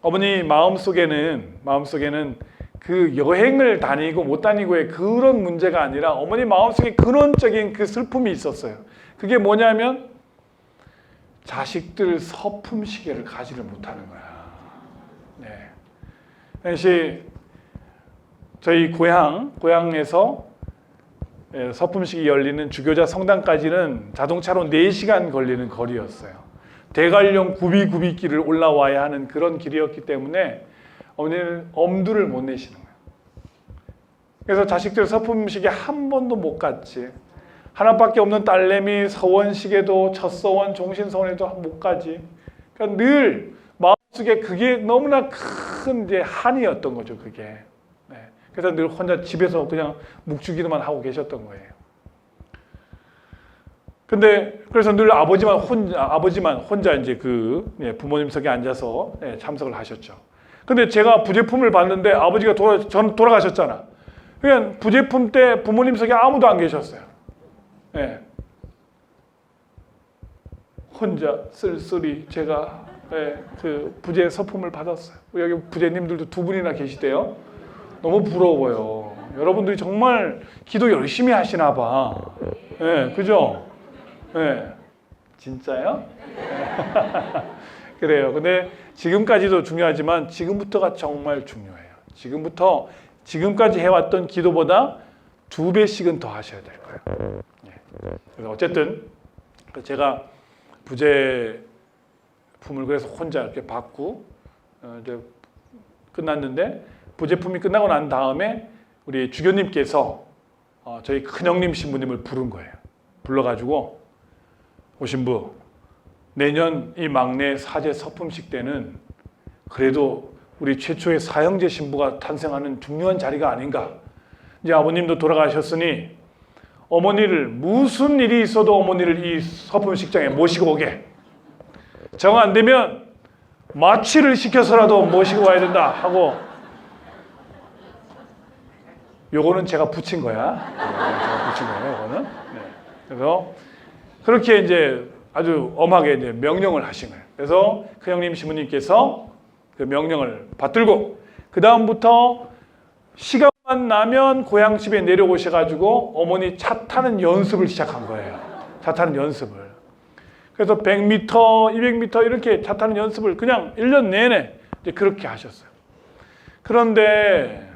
어머니 마음속에는 그 여행을 다니고 못 다니고의 그런 문제가 아니라 어머니 마음속에 근원적인 그 슬픔이 있었어요. 그게 뭐냐면 자식들 서품 시계를 가지를 못하는 거야. 네. 당시 저희 고향에서 서품 시계 열리는 주교자 성당까지는 자동차로 4시간 걸리는 거리였어요. 대관령 구비구비길을 올라와야 하는 그런 길이었기 때문에 어머니는 엄두를 못 내시는 거예요. 그래서 자식들 서품 시계 한 번도 못 갔지. 하나밖에 없는 딸내미 서원시계도 첫 서원, 종신서원에도 못 가지. 그러니까 늘 마음속에 그게 너무나 큰 이제 한이었던 거죠, 그게. 네. 그래서 늘 혼자 집에서 그냥 묵주기도만 하고 계셨던 거예요. 근데 그래서 늘 아버지만 혼자 이제 그 부모님석에 앉아서 참석을 하셨죠. 근데 제가 부제품을 봤는데 아버지가 돌아가셨잖아. 그냥 부제품 때 부모님석에 아무도 안 계셨어요. 네. 혼자 쓸쓸히 제가 그 부제 서품을 받았어요. 여기 부제님들도 2분이나 계시대요. 너무 부러워요. 여러분들이 정말 기도 열심히 하시나 봐. 네, 그죠? 네. 진짜요? 그래요. 근데 지금까지도 중요하지만 지금부터가 정말 중요해요. 지금까지 해왔던 기도보다 2배씩은 더 하셔야 될 거예요. 그래서 어쨌든 제가 부제품을 그래서 혼자 이렇게 받고 이제 끝났는데 부제품이 끝나고 난 다음에 우리 주교님께서 저희 큰형님 신부님을 부른 거예요. 불러가지고 오신부 내년 이 막내 사제 서품식 때는 그래도 우리 최초의 사형제 신부가 탄생하는 중요한 자리가 아닌가. 이제 아버님도 돌아가셨으니 어머니를 무슨 일이 있어도 어머니를 이 서품식장에 모시고 오게. 정 안 되면 마취를 시켜서라도 모시고 와야 된다 하고 요거는 제가 붙인 거야. 제가 붙인 거예요. 요거는. 네. 그래서 그렇게 이제 아주 엄하게 이제 명령을 하신 거예요. 그래서 큰형님 신부님께서 그 명령을 받들고 그 다음부터 시간만 나면 고향집에 내려오셔가지고 어머니 차 타는 연습을 시작한 거예요. 차 타는 연습을. 그래서 100m, 200m 이렇게 차 타는 연습을 그냥 1년 내내 이제 그렇게 하셨어요. 그런데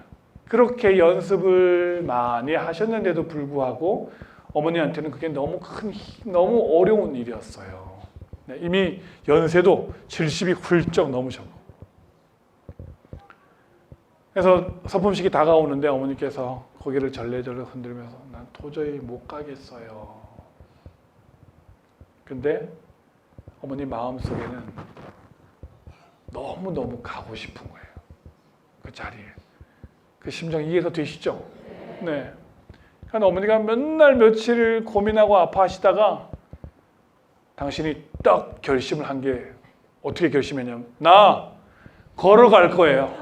그렇게 연습을 많이 하셨는데도 불구하고 어머니한테는 그게 너무 너무 어려운 일이었어요. 이미 연세도 70이 훌쩍 넘으셨고. 그래서 서품식이 다가오는데 어머니께서 고개를 절레절레 흔들면서 난 도저히 못 가겠어요. 근데 어머니 마음속에는 너무너무 가고 싶은 거예요. 그 자리에. 그 심정 이해가 되시죠? 네. 그러니까 어머니가 맨날 며칠 고민하고 아파하시다가 당신이 딱 결심을 한 게 어떻게 결심했냐면 나 걸어갈 거예요.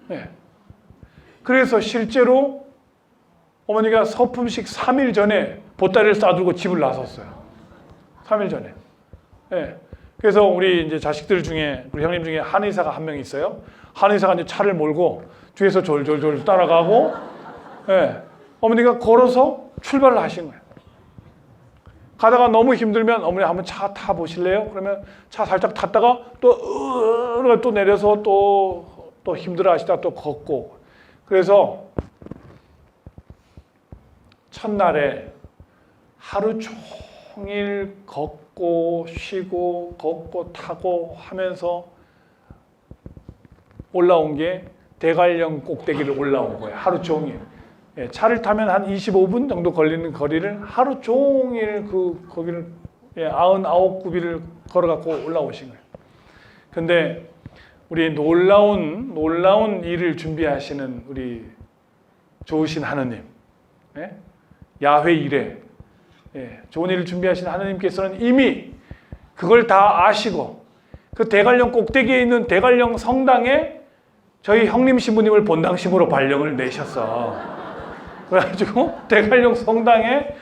네. 그래서 실제로 어머니가 서품식 3일 전에 보따리를 싸들고 집을 나섰어요. 3일 전에. 네. 그래서 우리 이제 자식들 중에 우리 형님 중에 한의사가 한 명 있어요. 한의사가 이제 차를 몰고 뒤에서 졸졸졸 따라가고, 네. 어머니가 걸어서 출발을 하신 거예요. 가다가 너무 힘들면 어머니 한번 차 타보실래요? 그러면 차 살짝 탔다가 또 내려서 또 힘들어 하시다가 또 걷고. 그래서 첫날에 하루 종일 걷고 쉬고 걷고 타고 하면서 올라온 게 대관령 꼭대기를 올라온 거예요. 하루 종일. 예, 차를 타면 한 25분 정도 걸리는 거리를 하루 종일 거기를 99구비를 걸어갖고 올라오신 거예요. 근데 우리 놀라운 일을 준비하시는 우리 좋으신 하느님, 예? 야훼 이레, 예, 좋은 일을 준비하시는 하느님께서는 이미 그걸 다 아시고 그 대관령 꼭대기에 있는 대관령 성당에 저희 형님 신부님을 본당심으로 발령을 내셨어. 그래가지고 대관령 성당에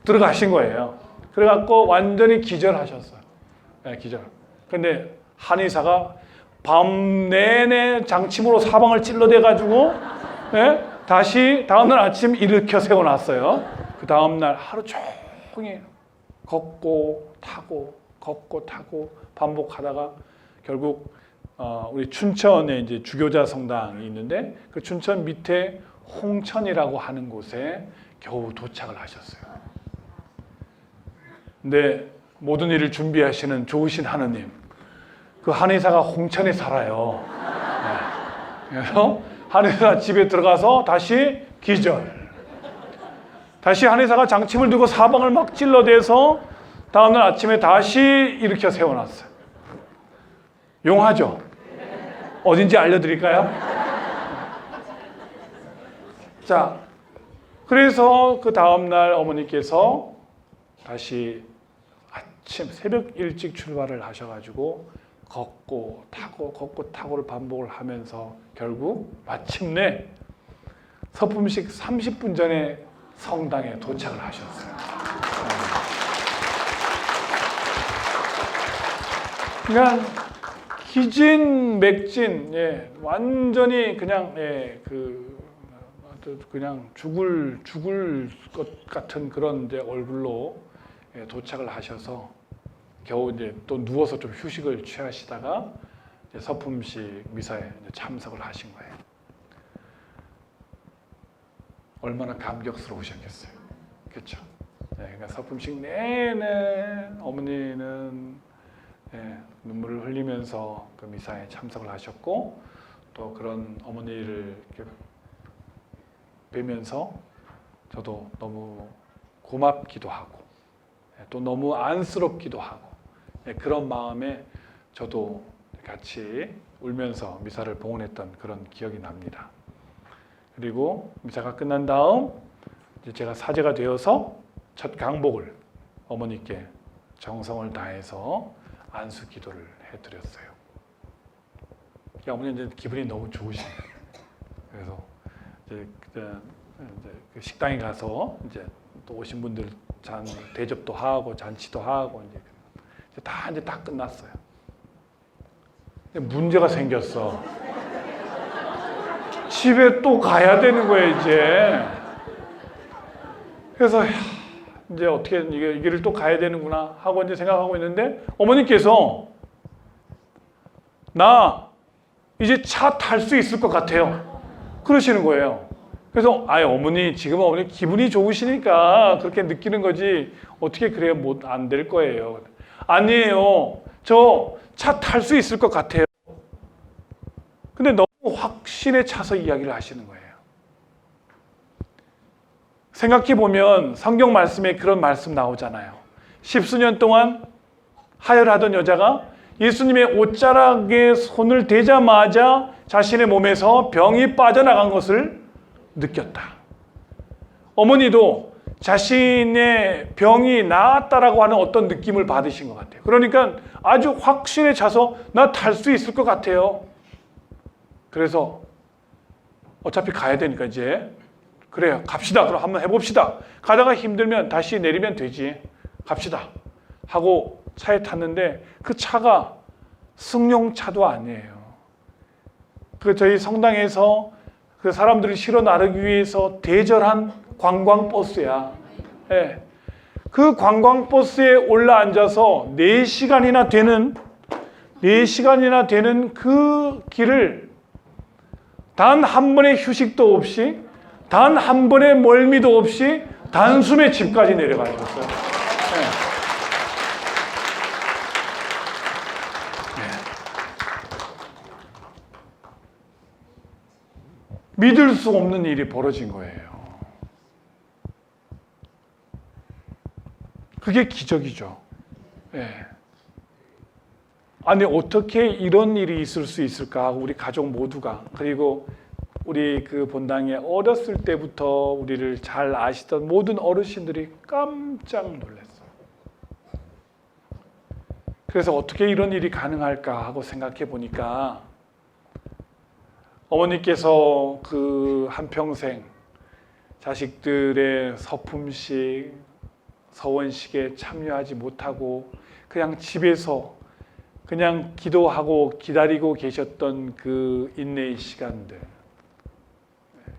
들어가신 거예요. 그래갖고 완전히 기절하셨어요. 네, 기절. 근데 한의사가 밤 내내 장침으로 사방을 찔러대가지고, 네? 다시 다음날 아침 일으켜 세워놨어요. 그 다음날 하루 종일 걷고 타고 반복하다가 결국 우리 춘천에 이제 주교자 성당이 있는데 그 춘천 밑에 홍천이라고 하는 곳에 겨우 도착을 하셨어요. 근데 모든 일을 준비하시는 좋으신 하느님, 그 한의사가 홍천에 살아요. 네. 그래서 한의사 집에 들어가서 다시 기절. 다시 한의사가 장침을 들고 사방을 막 찔러대서 다음날 아침에 다시 일으켜 세워놨어요. 용하죠? 어딘지 알려드릴까요? 자, 그래서 그 다음날 어머니께서 다시 아침 새벽 일찍 출발을 하셔가지고 걷고 타고를 반복을 하면서 결국 마침내 서품식 30분 전에 성당에 도착을 하셨어요. 그러니까 기진맥진, 예, 완전히 그냥 그냥 죽을 것 같은 그런 이제 얼굴로 도착을 하셔서 겨우 이제 또 누워서 좀 휴식을 취하시다가 이제 서품식 미사에 이제 참석을 하신 거예요. 얼마나 감격스러우셨겠어요. 그렇죠? 네, 그러니까 서품식 내내 어머니는 눈물을 흘리면서 그 미사에 참석을 하셨고 또 그런 어머니를 이렇게 뵈면서 저도 너무 고맙기도 하고 또 너무 안쓰럽기도 하고 그런 마음에 저도 같이 울면서 미사를 봉헌했던 그런 기억이 납니다. 그리고 미사가 끝난 다음 이제 제가 사제가 되어서 첫 강복을 어머니께 정성을 다해서 안수 기도를 해드렸어요. 어머니 이제 기분이 너무 좋으시네요. 그래서 이제 그 식당에 가서 이제 또 오신 분들 대접도 하고 잔치도 하고 이제 다 끝났어요. 근데 문제가 생겼어. 집에 또 가야 되는 거예요 이제. 그래서 이제 어떻게 이 길을 또 가야 되는구나 하고 이제 생각하고 있는데 어머니께서 나 이제 차 탈 수 있을 것 같아요. 그러시는 거예요. 그래서 어머니 지금 어머니 기분이 좋으시니까 그렇게 느끼는 거지 어떻게 그래야 안 될 거예요. 아니에요. 저 차 탈 수 있을 것 같아요. 근데 너무 확신에 차서 이야기를 하시는 거예요. 생각해 보면 성경 말씀에 그런 말씀 나오잖아요. 10수년 동안 하혈하던 여자가 예수님의 옷자락에 손을 대자마자 자신의 몸에서 병이 빠져나간 것을 느꼈다. 어머니도 자신의 병이 나았다라고 하는 어떤 느낌을 받으신 것 같아요. 그러니까 아주 확신에 차서 나 탈 수 있을 것 같아요. 그래서 어차피 가야 되니까 이제 그래요. 갑시다. 그럼 한번 해봅시다. 가다가 힘들면 다시 내리면 되지. 갑시다. 하고 차에 탔는데 그 차가 승용차도 아니에요. 그 저희 성당에서 그 사람들을 실어 나르기 위해서 대절한 관광버스야. 예. 그 관광버스에 올라 앉아서 4시간이나 되는 그 길을 단 한 번의 휴식도 없이, 단 한 번의 멀미도 없이 단숨에 집까지 내려가셨어요. 예. 믿을 수 없는 일이 벌어진 거예요. 그게 기적이죠. 예. 아니 어떻게 이런 일이 있을 수 있을까 하고 우리 가족 모두가, 그리고 우리 그 본당에 어렸을 때부터 우리를 잘 아시던 모든 어르신들이 깜짝 놀랐어요. 그래서 어떻게 이런 일이 가능할까 하고 생각해 보니까 어머니께서 그 한평생 자식들의 서품식, 서원식에 참여하지 못하고 그냥 집에서 그냥 기도하고 기다리고 계셨던 그 인내의 시간들,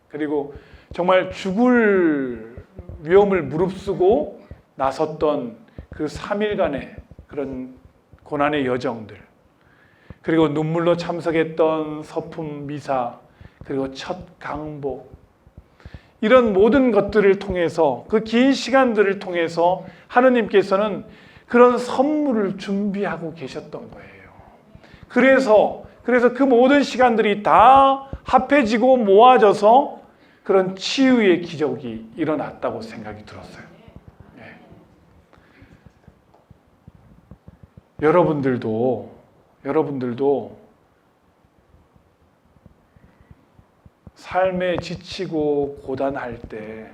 그리고 정말 죽을 위험을 무릅쓰고 나섰던 그 3일간의 그런 고난의 여정들, 그리고 눈물로 참석했던 서품 미사, 그리고 첫 강복, 이런 모든 것들을 통해서, 그 긴 시간들을 통해서 하느님께서는 그런 선물을 준비하고 계셨던 거예요. 그래서 그 모든 시간들이 다 합해지고 모아져서 그런 치유의 기적이 일어났다고 생각이 들었어요. 네. 여러분들도 삶에 지치고 고단할 때,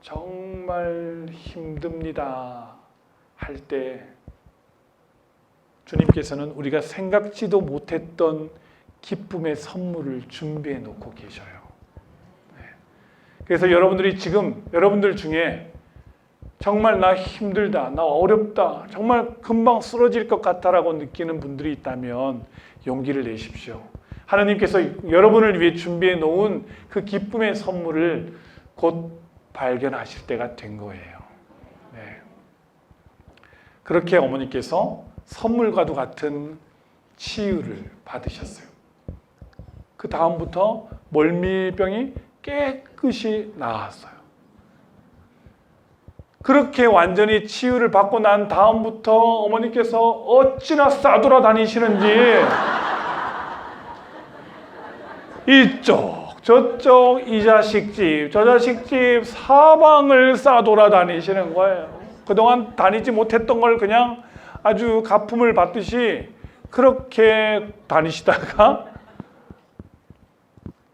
정말 힘듭니다 할 때 주님께서는 우리가 생각지도 못했던 기쁨의 선물을 준비해 놓고 계셔요. 네. 그래서 여러분들이 지금 여러분들 중에 정말 나 힘들다, 나 어렵다, 정말 금방 쓰러질 것 같다라고 느끼는 분들이 있다면 용기를 내십시오. 하나님께서 여러분을 위해 준비해 놓은 그 기쁨의 선물을 곧 발견하실 때가 된 거예요. 네. 그렇게 어머니께서 선물과도 같은 치유를 받으셨어요. 그 다음부터 멀미병이 깨끗이 나았어요. 그렇게 완전히 치유를 받고 난 다음부터 어머니께서 어찌나 싸돌아 다니시는지 이쪽 저쪽 이 자식 집 저 자식 집 사방을 싸돌아 다니시는 거예요. 그동안 다니지 못했던 걸 그냥 아주 가품을 받듯이 그렇게 다니시다가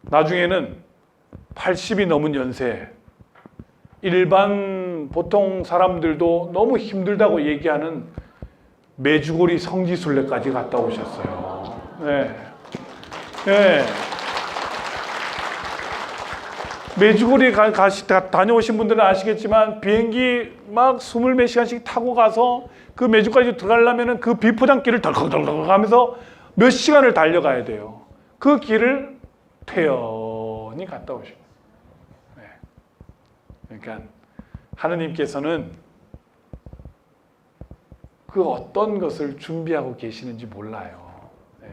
나중에는 80이 넘은 연세, 일반 보통 사람들도 너무 힘들다고 얘기하는 메주고리 성지순례까지 갔다 오셨어요. 네. 네. 메주고리 다녀오신 분들은 아시겠지만 비행기 막 20몇 시간씩 타고 가서 그 메주까지 들어가려면 그 비포장길을 덜컥덜컥 하면서 몇 시간을 달려가야 돼요. 그 길을 태연히 갔다 오십니다. 네. 그러니까 하느님께서는 그 어떤 것을 준비하고 계시는지 몰라요. 네.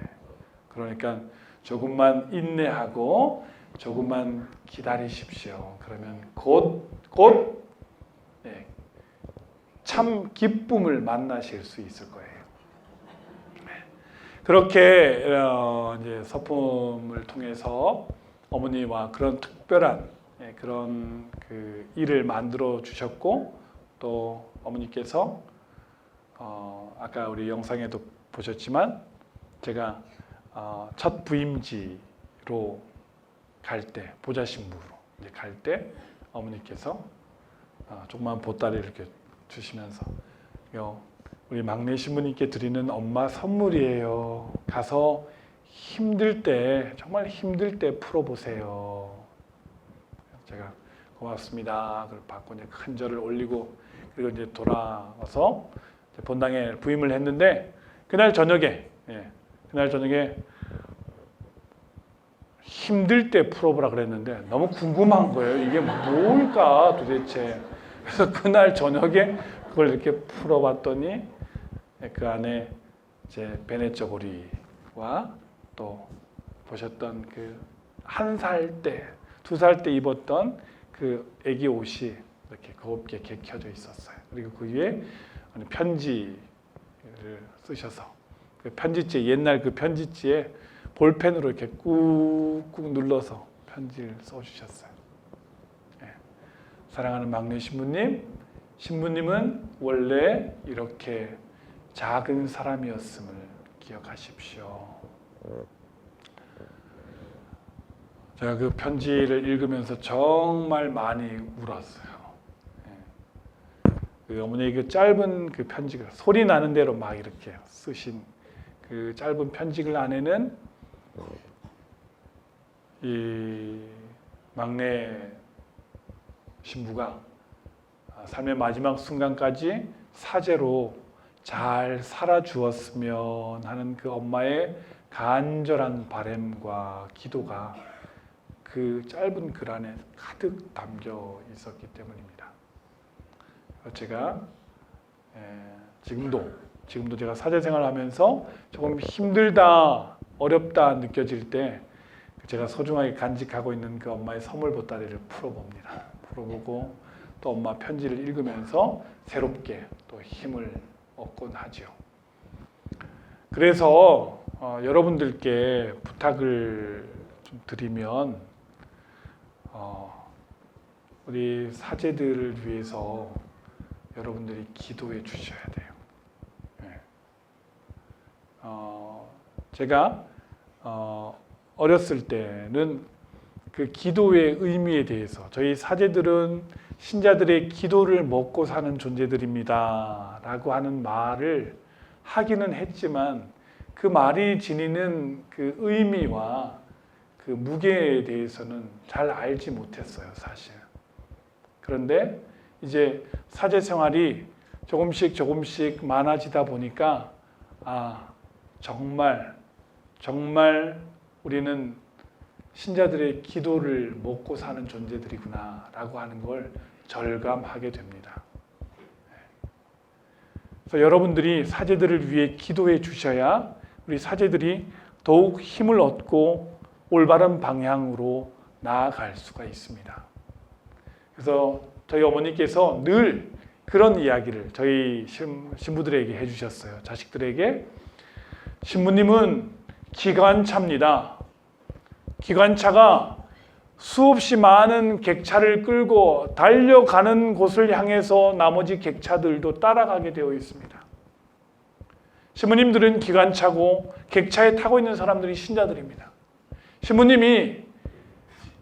그러니까 조금만 인내하고 조금만 기다리십시오. 그러면 곧 참 기쁨을 만나실 수 있을 거예요. 그렇게 이제 서품을 통해서 어머니와 그런 특별한 그런 그 일을 만들어 주셨고, 또 어머니께서 아까 우리 영상에도 보셨지만 제가 첫 부임지로 갈 때 보좌신부로 이제 갈 때 어머니께서 조그만 보따리 이렇게 주시면서 우리 막내 신부님께 드리는 엄마 선물이에요. 가서 힘들 때 정말 힘들 때 풀어보세요. 제가 고맙습니다. 그걸 받고 이제 큰 절을 올리고 그리고 이제 돌아와서 이제 본당에 부임을 했는데 그날 저녁에 힘들 때 풀어보라 그랬는데 너무 궁금한 거예요. 이게 뭘까 도대체. 그래서 그날 저녁에 그걸 이렇게 풀어봤더니 그 안에 이제 베네쩌고리와 또 보셨던 그 1살 때, 2살 때 입었던 그 아기 옷이 이렇게 곱게 켜져 있었어요. 그리고 그 위에 편지를 쓰셔서 그 편지지에 옛날 그 편지지에 볼펜으로 이렇게 꾹꾹 눌러서 편지를 써주셨어요. 네. 사랑하는 막내 신부님, 신부님은 원래 이렇게 작은 사람이었음을 기억하십시오. 제가 그 편지를 읽으면서 정말 많이 울었어요. 그 어머니의 그 짧은 그 편지가 소리 나는 대로 막 이렇게 쓰신 그 짧은 편지글 안에는 이 막내 신부가 삶의 마지막 순간까지 사제로 잘 살아주었으면 하는 그 엄마의 간절한 바람과 기도가 그 짧은 글 안에 가득 담겨 있었기 때문입니다. 제가 지금도 제가 사제 생활하면서 조금 힘들다, 어렵다 느껴질 때 제가 소중하게 간직하고 있는 그 엄마의 선물 보따리를 풀어봅니다. 풀어보고 또 엄마 편지를 읽으면서 새롭게 또 힘을 얻곤 하죠. 그래서 여러분들께 부탁을 좀 드리면 우리 사제들을 위해서 여러분들이 기도해 주셔야 돼요. 제가 어렸을 때는 그 기도의 의미에 대해서 저희 사제들은 신자들의 기도를 먹고 사는 존재들입니다 라고 하는 말을 하기는 했지만 그 말이 지니는 그 의미와 그 무게에 대해서는 잘 알지 못했어요, 사실. 그런데 이제 사제 생활이 조금씩 많아지다 보니까 정말 우리는 신자들의 기도를 먹고 사는 존재들이구나 라고 하는 걸 절감하게 됩니다. 그래서 여러분들이 사제들을 위해 기도해 주셔야 우리 사제들이 더욱 힘을 얻고 올바른 방향으로 나아갈 수가 있습니다. 그래서 저희 어머니께서 늘 그런 이야기를 저희 신부들에게 해주셨어요. 자식들에게 신부님은 기관차입니다. 기관차가 수없이 많은 객차를 끌고 달려가는 곳을 향해서 나머지 객차들도 따라가게 되어 있습니다. 신부님들은 기관차고 객차에 타고 있는 사람들이 신자들입니다. 신부님이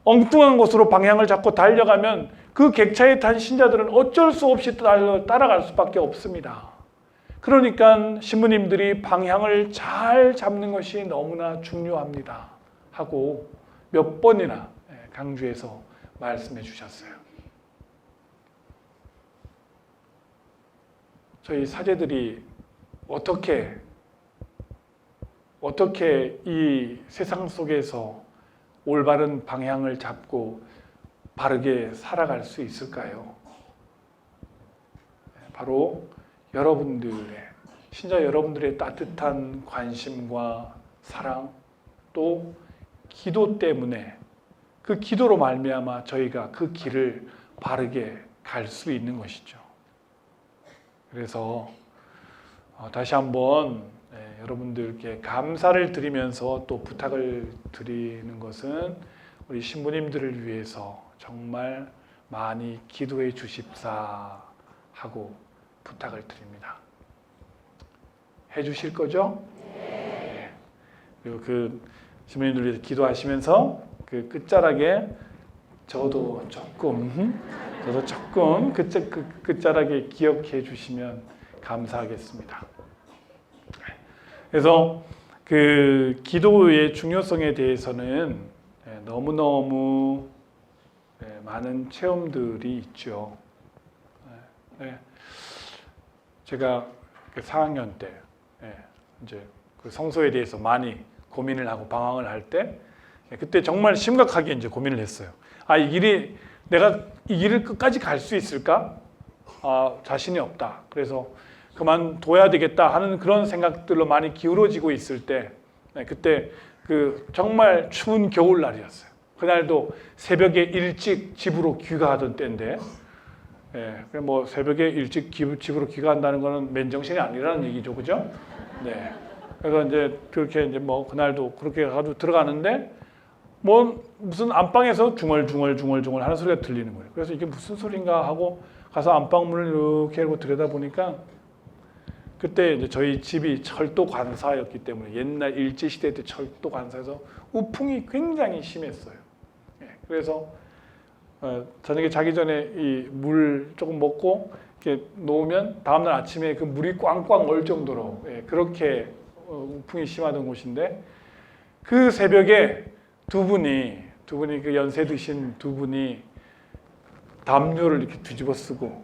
엉뚱한 곳으로 방향을 잡고 달려가면 그 객차에 탄 신자들은 어쩔 수 없이 따라갈 수밖에 없습니다. 그러니까 신부님들이 방향을 잘 잡는 것이 너무나 중요합니다 하고 몇 번이나 강조해서 말씀해 주셨어요. 저희 사제들이 어떻게 이 세상 속에서 올바른 방향을 잡고 바르게 살아갈 수 있을까요? 바로 신자 여러분들의 따뜻한 관심과 사랑, 또 기도 때문에 그 기도로 말미암아 저희가 그 길을 바르게 갈 수 있는 것이죠. 그래서 다시 한번 여러분들께 감사를 드리면서 또 부탁을 드리는 것은 우리 신부님들을 위해서 정말 많이 기도해 주십사 하고 부탁을 드립니다. 해 주실 거죠? 네. 그리고 그 신부님들 위해서 기도하시면서 그 끝자락에 저도 조금 끝자락에 기억해 주시면 감사하겠습니다. 그래서 그 기도의 중요성에 대해서는 너무너무 많은 체험들이 있죠. 제가 4학년 때 이제 그 성소에 대해서 많이 고민을 하고 방황을 할 때 그때 정말 심각하게 이제 고민을 했어요. 내가 이 길을 끝까지 갈 수 있을까? 자신이 없다. 그래서 그만둬야 되겠다 하는 그런 생각들로 많이 기울어지고 있을 때 그때 그 정말 추운 겨울날이었어요. 그날도 새벽에 일찍 집으로 귀가하던 때인데 뭐 새벽에 일찍 집으로 귀가한다는 거는 맨정신이 아니라는 얘기죠. 그죠? 네. 그래서 이제 그렇게 이제 뭐 그날도 그렇게 가지고 들어가는데 뭐 무슨 안방에서 중얼중얼 하는 소리가 들리는 거예요. 그래서 이게 무슨 소린가 하고 가서 안방 문을 이렇게 열고 들여다보니까 그때 이제 저희 집이 철도 관사였기 때문에 옛날 일제시대 때 철도 관사에서 우풍이 굉장히 심했어요. 그래서 저녁에 자기 전에 이 물 조금 먹고 이렇게 놓으면 다음날 아침에 그 물이 꽝꽝 얼 정도로 그렇게 우풍이 심하던 곳인데 그 새벽에 두 분이 그 연세 드신 두 분이 담요를 이렇게 뒤집어 쓰고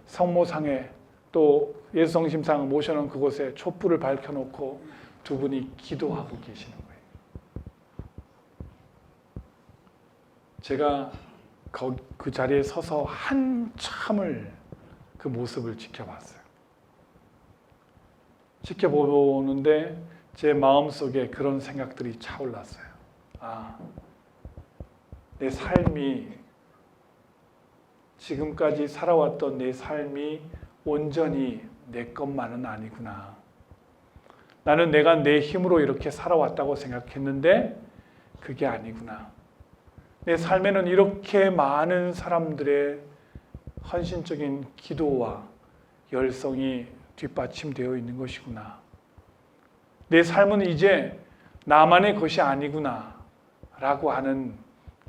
성모상에 또 예수성심상 모셔놓은 그곳에 촛불을 밝혀놓고 두 분이 기도하고 계시는 거예요. 제가 그 자리에 서서 한참을 그 모습을 지켜봤어요. 지켜보는데 제 마음속에 그런 생각들이 차올랐어요. 내 삶이 지금까지 살아왔던 내 삶이 온전히 내 것만은 아니구나. 나는 내가 내 힘으로 이렇게 살아왔다고 생각했는데 그게 아니구나. 내 삶에는 이렇게 많은 사람들의 헌신적인 기도와 열성이 뒷받침되어 있는 것이구나. 내 삶은 이제 나만의 것이 아니구나 라고 하는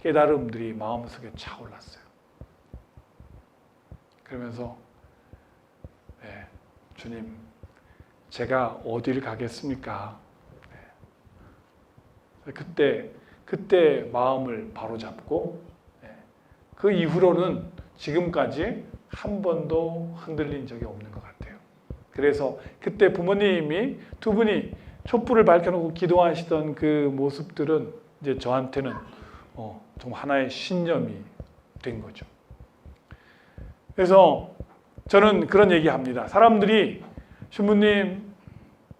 깨달음들이 마음속에 차올랐어요. 그러면서 주님, 제가 어디를 가겠습니까? 그때 마음을 바로잡고 그 이후로는 지금까지 한 번도 흔들린 적이 없는 것 같아요. 그래서 그때 부모님이 두 분이 촛불을 밝혀놓고 기도하시던 그 모습들은 이제 저한테는 좀 하나의 신념이 된 거죠. 그래서 저는 그런 얘기합니다. 사람들이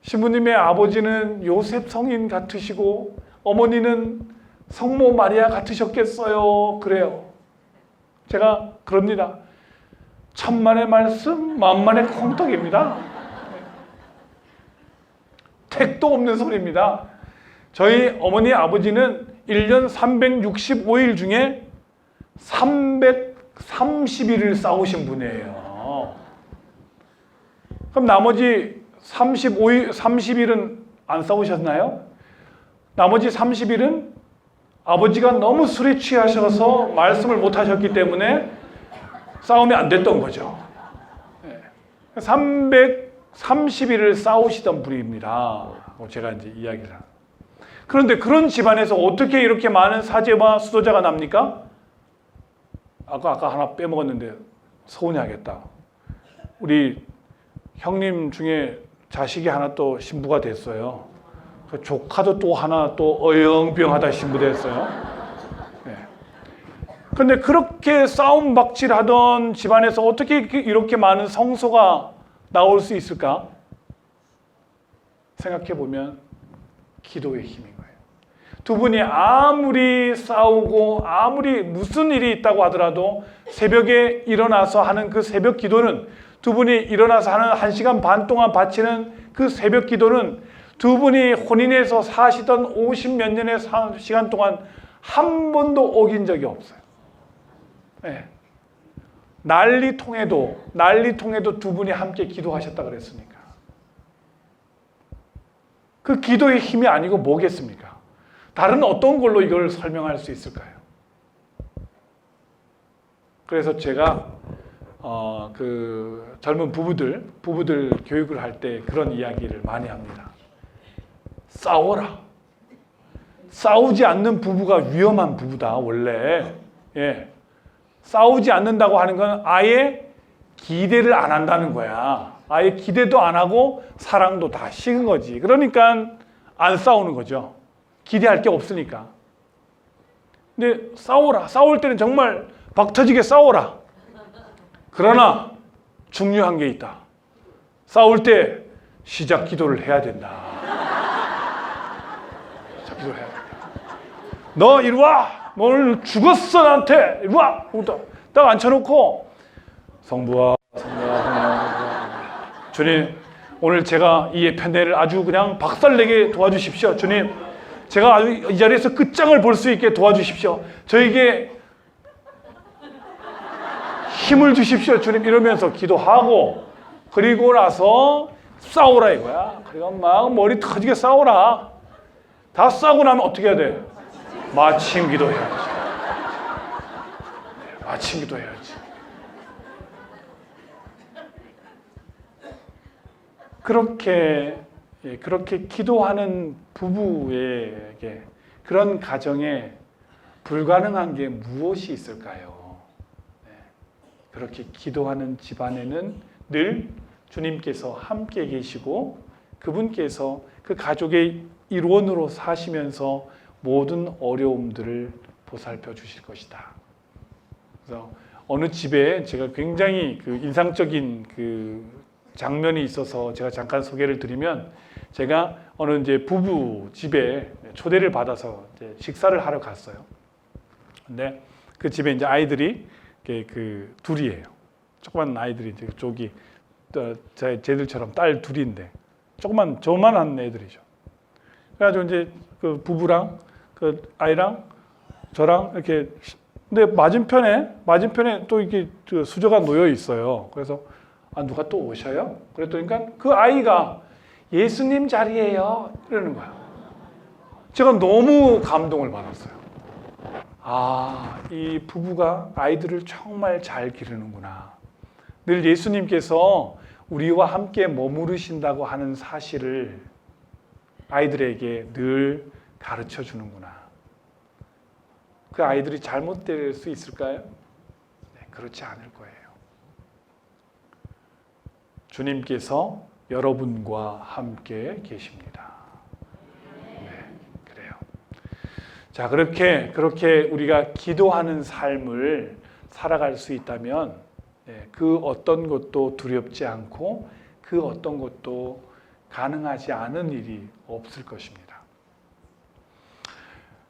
신부님의 아버지는 요셉 성인 같으시고 어머니는 성모 마리아 같으셨겠어요. 그래요. 제가 그럽니다. 천만의 말씀, 만만의 콩떡입니다. 택도 없는 소리입니다. 저희 어머니 아버지는 1년 365일 중에 330일을 싸우신 분이에요. 그럼 나머지 30일은 안 싸우셨나요? 나머지 30일은 아버지가 너무 술에 취하셔서 말씀을 못 하셨기 때문에 싸움이 안 됐던 거죠. 330일을 싸우시던 분입니다. 제가 이제 이야기를 합니다. 그런데 그런 집안에서 어떻게 이렇게 많은 사제와 수도자가 납니까? 아까 하나 빼먹었는데 서운해하겠다. 우리 형님 중에 자식이 하나 또 신부가 됐어요. 그 조카도 또 하나 또 어영병하다 신부 됐어요. 그런데 그렇게 싸움박질하던 집안에서 어떻게 이렇게 많은 성소가 나올 수 있을까? 생각해 보면 기도의 힘인 거예요. 두 분이 아무리 싸우고 아무리 무슨 일이 있다고 하더라도 새벽에 일어나서 하는 그 새벽 기도는 두 분이 일어나서 하는 1시간 반 동안 바치는 그 새벽 기도는 두 분이 혼인해서 사시던 50몇 년의 시간 동안 한 번도 어긴 적이 없어요. 난리통에도 두 분이 함께 기도하셨다 그랬으니까. 그 기도의 힘이 아니고 뭐겠습니까? 다른 어떤 걸로 이걸 설명할 수 있을까요? 그래서 제가 그 젊은 부부들 교육을 할 때 그런 이야기를 많이 합니다. 싸워라. 싸우지 않는 부부가 위험한 부부다 원래. 예. 싸우지 않는다고 하는 건 아예 기대를 안 한다는 거야. 아예 기대도 안 하고 사랑도 다 식은 거지. 그러니까 안 싸우는 거죠. 기대할 게 없으니까. 근데 싸워라. 싸울 때는 정말 박터지게 싸워라. 그러나 중요한 게 있다. 싸울 때 시작 기도를 해야 된다. 시작 기도를 해야 된다. 너 이리 와. 너 오늘 죽었어 나한테. 이리 와. 딱 앉혀놓고 성부와 주님, 오늘 제가 이 편대를 아주 그냥 박살내게 도와주십시오. 주님, 제가 아주 이 자리에서 끝장을 볼 수 있게 도와주십시오. 저에게 힘을 주십시오. 주님, 이러면서 기도하고 그리고 나서 싸우라 이거야. 그리고 막 머리 터지게 싸우라. 다 싸우고 나면 어떻게 해야 돼? 마침 기도해야지. 마침 기도해야지. 그렇게 기도하는 부부에게 그런 가정에 불가능한 게 무엇이 있을까요? 그렇게 기도하는 집안에는 늘 주님께서 함께 계시고 그분께서 그 가족의 일원으로 사시면서 모든 어려움들을 보살펴 주실 것이다. 그래서 어느 집에 제가 굉장히 그 인상적인 그 장면이 있어서 제가 잠깐 소개를 드리면, 제가 어느 이제 부부 집에 초대를 받아서 이제 식사를 하러 갔어요. 근데 그 집에 이제 아이들이 그 둘이에요. 조그만 아이들이 이제 저기 쟤들처럼 딸 둘인데 조그만한 애들이죠. 그래가지고 이제 그 부부랑 그 아이랑 저랑 이렇게, 근데 맞은편에 또 이렇게 그 수저가 놓여 있어요. 그래서 누가 또 오셔요? 그랬더니 그 아이가 예수님 자리예요. 이러는 거야. 제가 너무 감동을 받았어요. 이 부부가 아이들을 정말 잘 기르는구나. 늘 예수님께서 우리와 함께 머무르신다고 하는 사실을 아이들에게 늘 가르쳐 주는구나. 그 아이들이 잘못될 수 있을까요? 네, 그렇지 않을 거예요. 주님께서 여러분과 함께 계십니다. 네, 그래요. 자, 그렇게 우리가 기도하는 삶을 살아갈 수 있다면 그 어떤 것도 두렵지 않고 그 어떤 것도 가능하지 않은 일이 없을 것입니다.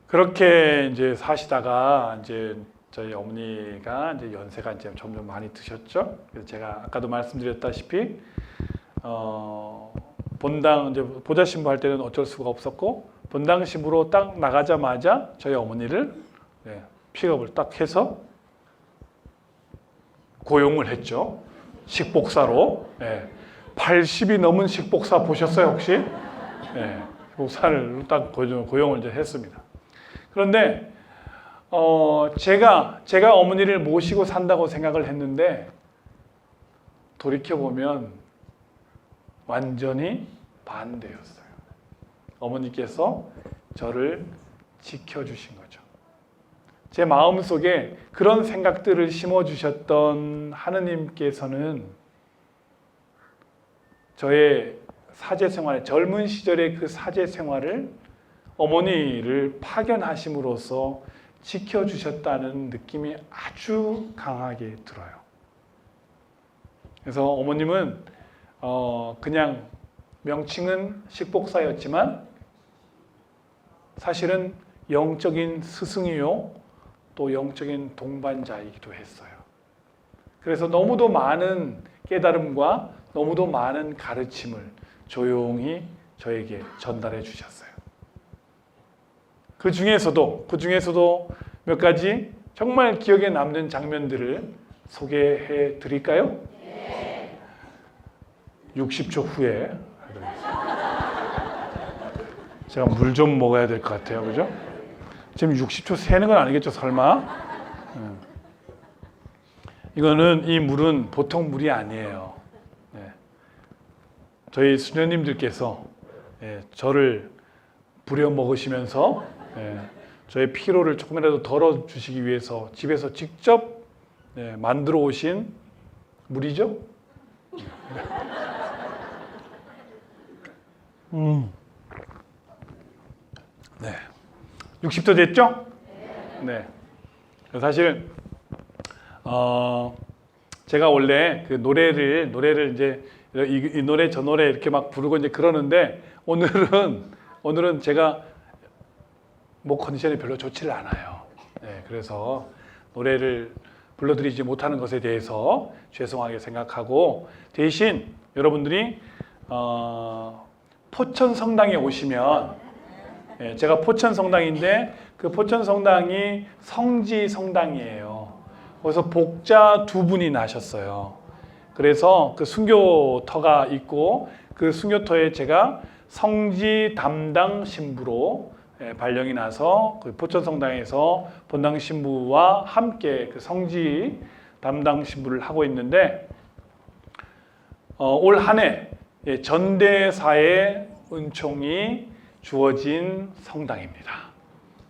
그렇게 이제 사시다가 이제 저희 어머니가 이제 연세가 이제 점점 많이 드셨죠. 그래서 제가 아까도 말씀드렸다시피 본당 이제 보좌 신부할 때는 어쩔 수가 없었고, 본당 신부로 딱 나가자마자 저희 어머니를 픽업을 딱 해서 고용을 했죠. 식복사로. 80이 넘은 식복사 보셨어요 혹시? 식복사를 딱 고용을 이제 했습니다. 그런데 제가 어머니를 모시고 산다고 생각을 했는데 돌이켜보면 완전히 반대였어요. 어머니께서 저를 지켜주신 거죠. 제 마음속에 그런 생각들을 심어주셨던 하느님께서는 저의 사제 생활, 젊은 시절의 그 사제 생활을 어머니를 파견하심으로써 지켜주셨다는 느낌이 아주 강하게 들어요. 그래서 어머님은 그냥 명칭은 식복사였지만 사실은 영적인 스승이요 또 영적인 동반자이기도 했어요. 그래서 너무도 많은 깨달음과 너무도 많은 가르침을 조용히 저에게 전달해 주셨어요. 그 중에서도 몇 가지 정말 기억에 남는 장면들을 소개해 드릴까요? 네. 60초 후에 제가 물 좀 먹어야 될 것 같아요. 그죠? 지금 60초 세는 건 아니겠죠, 설마? 이 물은 보통 물이 아니에요. 네. 저희 수녀님들께서 저를 부려 먹으시면서 저의 피로를 조금이라도 덜어주시기 위해서 집에서 직접 만들어 오신 물이죠. 네. 60도 됐죠? 네. 사실 제가 원래 그 노래를 이제 이 노래 저 노래 이렇게 막 부르고 이제 그러는데 오늘은 제가 목 컨디션이 별로 좋지를 않아요. 네, 그래서 노래를 불러드리지 못하는 것에 대해서 죄송하게 생각하고 대신 여러분들이 포천 성당에 오시면 제가 포천 성당인데 그 포천 성당이 성지 성당이에요. 거기서 복자 두 분이 나셨어요. 그래서 그 순교터가 있고 그 순교터에 제가 성지 담당 신부로 발령이 나서 그 포천 성당에서 본당 신부와 함께 그 성지 담당 신부를 하고 있는데 올 한 해 전대사의 은총이 주어진 성당입니다.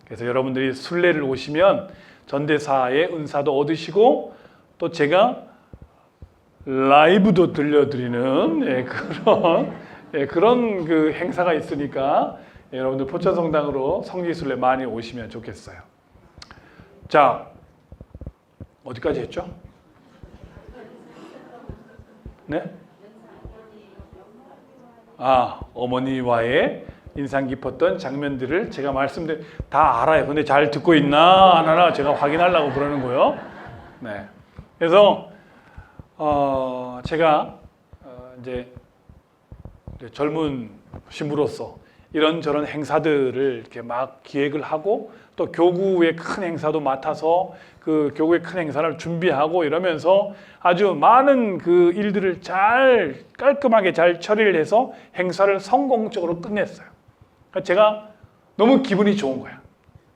그래서 여러분들이 순례를 오시면 전대사의 은사도 얻으시고 또 제가 라이브도 들려드리는 그런 그 행사가 있으니까 여러분들 포천 성당으로 성지순례 많이 오시면 좋겠어요. 자, 어디까지 했죠? 네? 어머니와의 인상 깊었던 장면들을 제가 다 알아요. 근데 잘 듣고 있나 안 하나 제가 확인하려고 그러는 거예요. 네. 그래서 제가 이제 젊은 신부로서 이런저런 행사들을 이렇게 막 기획을 하고 또 교구의 큰 행사도 맡아서 그 교구의 큰 행사를 준비하고 이러면서 아주 많은 그 일들을 깔끔하게 잘 처리를 해서 행사를 성공적으로 끝냈어요. 제가 너무 기분이 좋은 거야.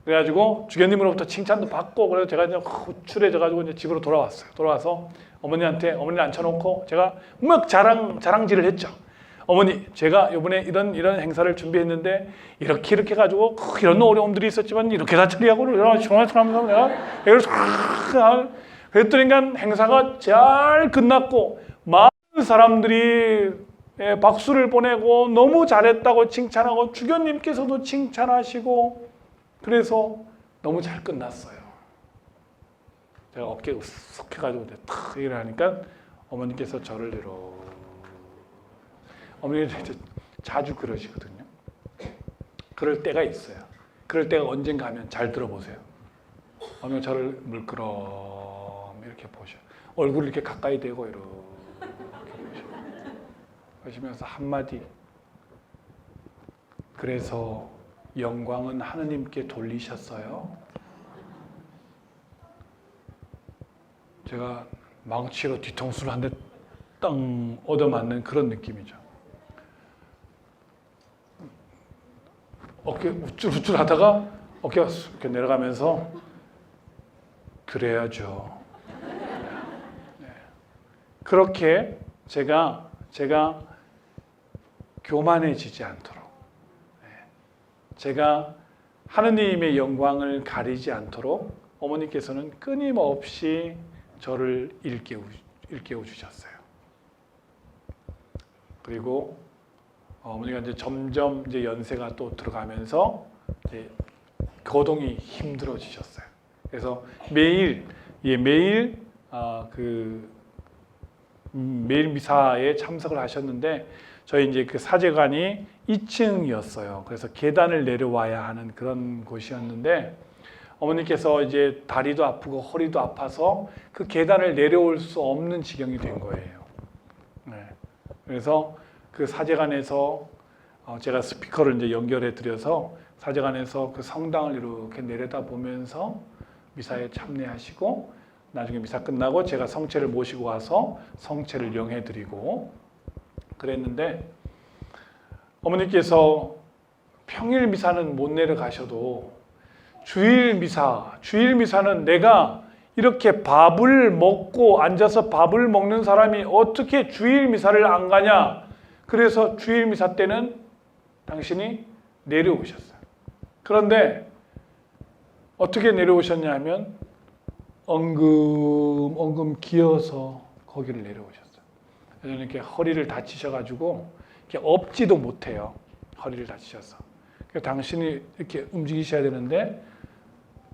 그래가지고 주교님으로부터 칭찬도 받고 그래서 제가 이제 후출해져가지고 이제 집으로 돌아왔어요. 돌아와서 어머니를 앉혀놓고 제가 막 자랑질을 했죠. 어머니, 제가 이번에 이런 행사를 준비했는데 이렇게 해가지고 이런 어려움들이 있었지만 이렇게 다 처리하고 이런 시원하면서 내가 그랬더니 행사가 잘 끝났고 많은 사람들이 박수를 보내고 너무 잘했다고 칭찬하고 주교님께서도 칭찬하시고 그래서 너무 잘 끝났어요. 제가 어깨 으쓱 해가지고 탁 얘기를 하니까 어머니께서 저를 어머니는 자주 그러시거든요. 그럴 때가 있어요. 그럴 때가 언젠가 하면 잘 들어보세요. 어머니 저를 물끄럼 이렇게 보셔. 얼굴을 이렇게 가까이 대고 이렇게 보셔. 보시면서 한마디. 그래서 영광은 하느님께 돌리셨어요. 제가 망치로 뒤통수를 한 대 땅 얻어맞는 그런 느낌이죠. 어깨 우쭐우쭐 하다가 어깨가 이렇게 내려가면서 그래야죠. 네. 그렇게 제가 교만해지지 않도록 제가 하느님의 영광을 가리지 않도록 어머니께서는 끊임없이 저를 일깨워 주셨어요. 그리고 어머니가 이제 점점 이제 연세가 또 들어가면서 이제 거동이 힘들어지셨어요. 그래서 매일 미사에 참석을 하셨는데 저희 이제 그 사제관이 2층이었어요. 그래서 계단을 내려와야 하는 그런 곳이었는데 어머니께서 이제 다리도 아프고 허리도 아파서 그 계단을 내려올 수 없는 지경이 된 거예요. 네. 그래서 그 사제관에서 제가 스피커를 이제 연결해 드려서 사제관에서 그 성당을 이렇게 내려다 보면서 미사에 참여하시고 나중에 미사 끝나고 제가 성체를 모시고 와서 성체를 영해 드리고 그랬는데 어머니께서 평일 미사는 못 내려가셔도 주일 미사는 내가 이렇게 밥을 먹고 앉아서 밥을 먹는 사람이 어떻게 주일 미사를 안 가냐? 그래서 주일 미사 때는 당신이 내려오셨어요. 그런데 어떻게 내려오셨냐 하면 엉금 기어서 거기를 내려오셨어요. 그래서 이렇게 허리를 다치셔가지고 이렇게 업지도 못해요. 허리를 다치셔서. 그래서 당신이 이렇게 움직이셔야 되는데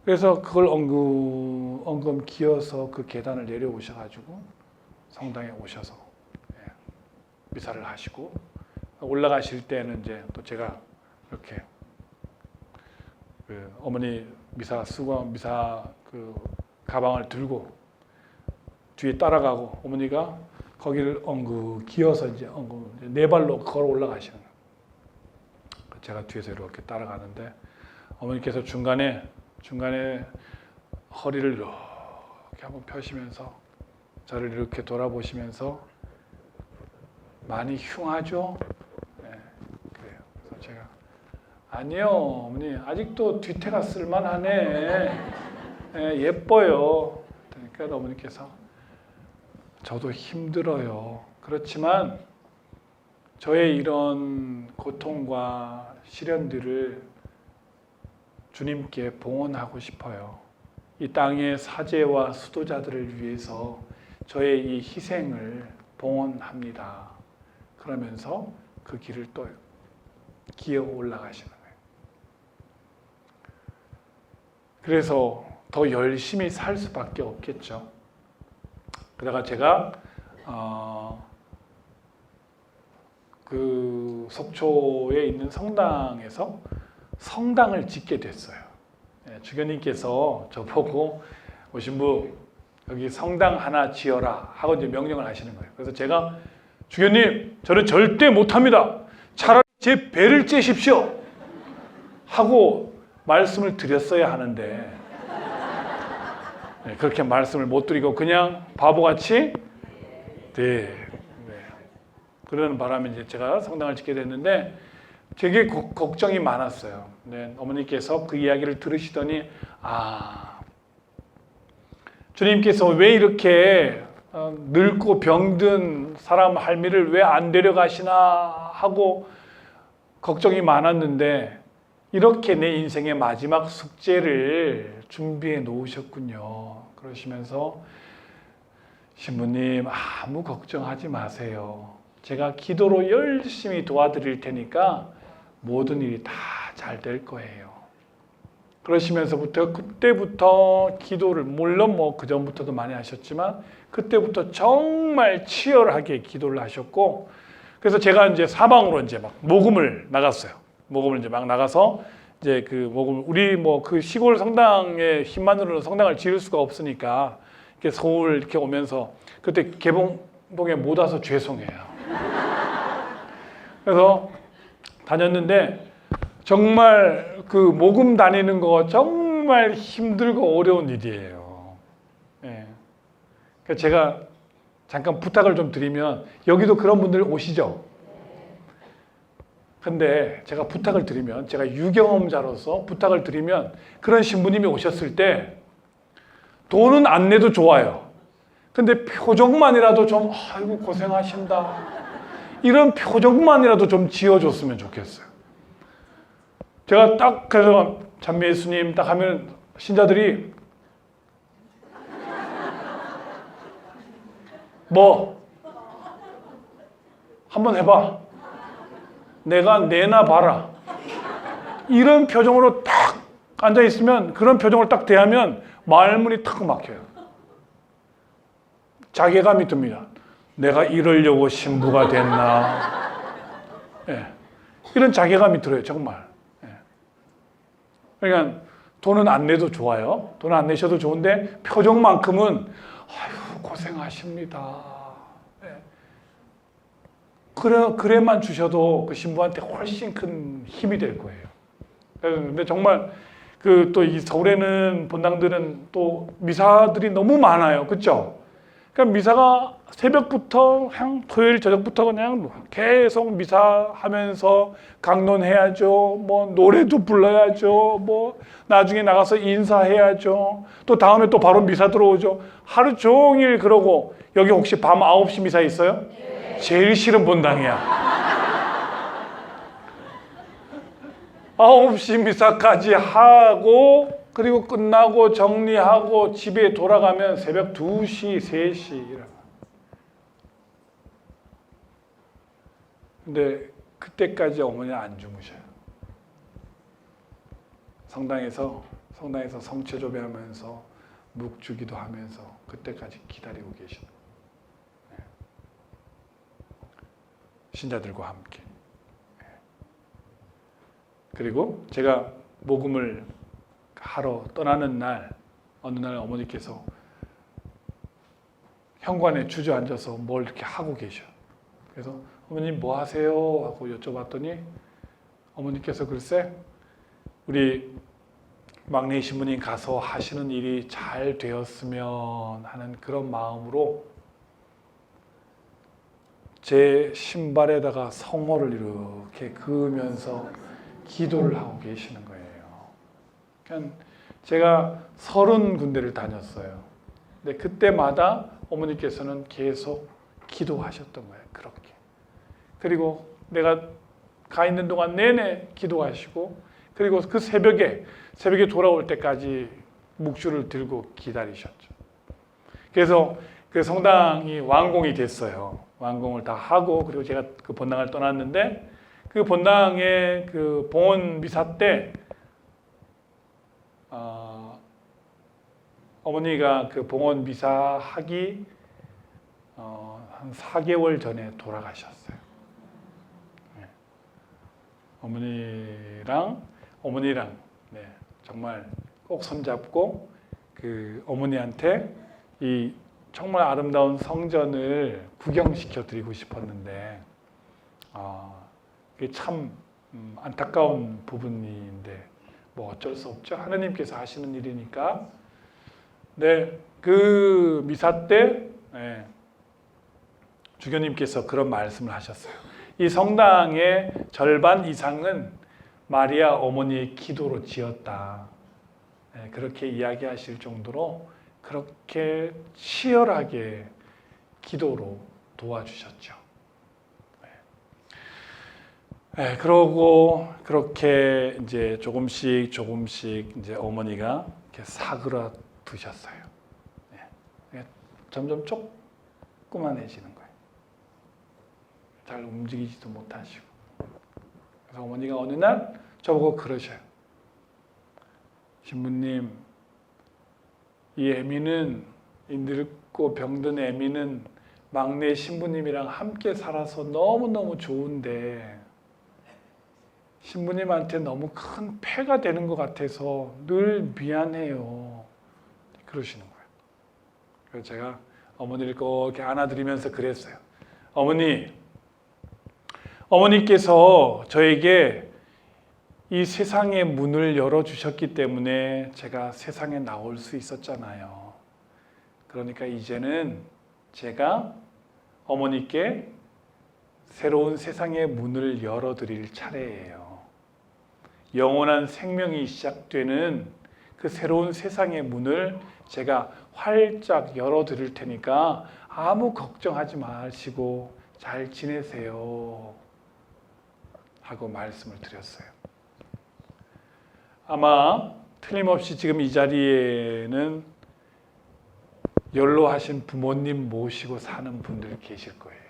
그래서 그걸 엉금 기어서 그 계단을 내려오셔가지고 성당에 오셔서 미사를 하시고 올라가실 때는 이제 또 제가 이렇게 그 어머니 미사 쓰고 미사 그 가방을 들고 뒤에 따라가고 어머니가 거기를 기어서 이제 네 발로 걸어 올라가시는 거예요. 제가 뒤에서 이렇게 따라가는데 어머니께서 중간에 허리를 이렇게 한번 펴시면서 저를 이렇게 돌아보시면서 많이 흉하죠? 네, 그래요. 그래서 제가 아니요 어머니 아직도 뒤태가 쓸만하네. 네, 예뻐요. 그러니까 어머니께서 저도 힘들어요. 그렇지만 저의 이런 고통과 시련들을 주님께 봉헌하고 싶어요. 이 땅의 사제와 수도자들을 위해서 저의 이 희생을 봉헌합니다. 그러면서 그 길을 또 기어 올라가시는 거예요. 그래서 더 열심히 살 수밖에 없겠죠. 그러다가 제가 그 속초에 있는 성당에서 성당을 짓게 됐어요. 주교님께서 저보고 오신부 여기 성당 하나 지어라 하고 이제 명령을 하시는 거예요. 그래서 제가 주교님 저는 절대 못합니다. 차라리 제 배를 째십시오 하고 말씀을 드렸어야 하는데 그렇게 말씀을 못 드리고 그냥 바보같이 그러는 바람에 이제 제가 성당을 짓게 됐는데 되게 걱정이 많았어요. 어머니께서 그 이야기를 들으시더니 주님께서 왜 이렇게 늙고 병든 사람 할미를 왜 안 데려가시나 하고 걱정이 많았는데 이렇게 내 인생의 마지막 숙제를 준비해 놓으셨군요. 그러시면서 신부님 아무 걱정하지 마세요. 제가 기도로 열심히 도와드릴 테니까 모든 일이 다 잘 될 거예요. 그러시면서부터 그때부터 기도를 물론 뭐 그 전부터도 많이 하셨지만 그때부터 정말 치열하게 기도를 하셨고 그래서 제가 이제 사방으로 이제 막 모금을 나갔어요. 모금을 이제 막 나가서 이제 그 모금 우리 뭐 그 시골 성당의 힘만으로는 성당을 지을 수가 없으니까 이렇게 서울 이렇게 오면서 그때 개봉동에 못 와서 죄송해요. 그래서 다녔는데 정말 그 모금 다니는 거 정말 힘들고 어려운 일이에요. 예. 그러니까 제가 잠깐 부탁을 좀 드리면 여기도 그런 분들 오시죠? 근데 제가 부탁을 드리면 제가 유경험자로서 부탁을 드리면 그런 신부님이 오셨을 때 돈은 안 내도 좋아요. 근데 표정만이라도 좀 아이고 고생하신다 이런 표정만이라도 좀 지어줬으면 좋겠어요. 제가 딱 그래서 찬미 예수님 딱 하면 신자들이 뭐 한번 해봐. 내가 내나 봐라. 이런 표정으로 딱 앉아 있으면 그런 표정을 딱 대하면 말문이 탁 막혀요. 자괴감이 듭니다. 내가 이러려고 신부가 됐나? 예. 이런 자괴감이 들어요, 정말. 예. 그러니까 돈은 안 내도 좋아요. 돈 안 내셔도 좋은데 표정만큼은 아유 고생하십니다. 예. 그래만 주셔도 그 신부한테 훨씬 큰 힘이 될 거예요. 근데 정말 그 또 이 서울에는 본당들은 또 미사들이 너무 많아요, 그렇죠? 그러니까 미사가 새벽부터 그냥 토요일 저녁부터 그냥 계속 미사하면서 강론해야죠. 뭐 노래도 불러야죠. 뭐 나중에 나가서 인사해야죠. 또 다음에 또 바로 미사 들어오죠. 하루 종일 그러고 여기 혹시 밤 9시 미사 있어요? 제일 싫은 본당이야. 9시 미사까지 하고 그리고 끝나고 정리하고 집에 돌아가면 새벽 2시, 3시 이런. 근데 그때까지 어머니 안 주무셔요. 성당에서 성체조배하면서 묵주기도 하면서 그때까지 기다리고 계시는 거예요. 신자들과 함께. 그리고 제가 모금을 하러 떠나는 날 어느 날 어머니께서 현관에 주저앉아서 뭘 이렇게 하고 계셔. 그래서 어머님 뭐 하세요? 하고 여쭤봤더니 어머니께서 글쎄 우리 막내 신부님 가서 하시는 일이 잘 되었으면 하는 그런 마음으로 제 신발에다가 성호를 이렇게 그으면서 기도를 하고 계시는 거예요. 그러니까 제가 30군데를 다녔어요. 근데 그때마다 어머니께서는 계속 기도하셨던 거예요. 그렇게. 그리고 내가 가 있는 동안 내내 기도하시고 그리고 그 새벽에 돌아올 때까지 묵주를 들고 기다리셨죠. 그래서 그 성당이 완공이 됐어요. 완공을 다 하고 그리고 제가 그 본당을 떠났는데 그 본당의 그 봉헌 미사 때 어머니가 그 봉헌 미사 하기 한 4개월 전에 돌아가셨어요. 네. 어머니랑 네, 정말 꼭 손잡고 그 어머니한테 이 정말 아름다운 성전을 구경시켜 드리고 싶었는데 그게 참 안타까운 부분인데 뭐 어쩔 수 없죠. 하느님께서 하시는 일이니까. 네, 그 미사 때 네, 주교님께서 그런 말씀을 하셨어요. 이 성당의 절반 이상은 마리아 어머니의 기도로 지었다. 네, 그렇게 이야기하실 정도로 그렇게 치열하게 기도로 도와주셨죠. 네, 그러고 그렇게 이제 조금씩 이제 어머니가 이렇게 사그라드셨어요. 네, 점점 조그만해지는 거예요. 잘 움직이지도 못하시고. 그래서 어머니가 어느 날 저보고 그러셔요. 신부님, 이 애미는 이 늙고 병든 애미는 막내 신부님이랑 함께 살아서 너무너무 좋은데 신부님한테 너무 큰 폐가 되는 것 같아서 늘 미안해요. 그러시는 거예요. 그래서 제가 어머니를 꼭 이렇게 안아드리면서 그랬어요. 어머니께서 저에게 이 세상의 문을 열어주셨기 때문에 제가 세상에 나올 수 있었잖아요. 그러니까 이제는 제가 어머니께 새로운 세상의 문을 열어드릴 차례예요. 영원한 생명이 시작되는 그 새로운 세상의 문을 제가 활짝 열어드릴 테니까 아무 걱정하지 마시고 잘 지내세요. 하고 말씀을 드렸어요. 아마 틀림없이 지금 이 자리에는 연로하신 부모님 모시고 사는 분들 계실 거예요.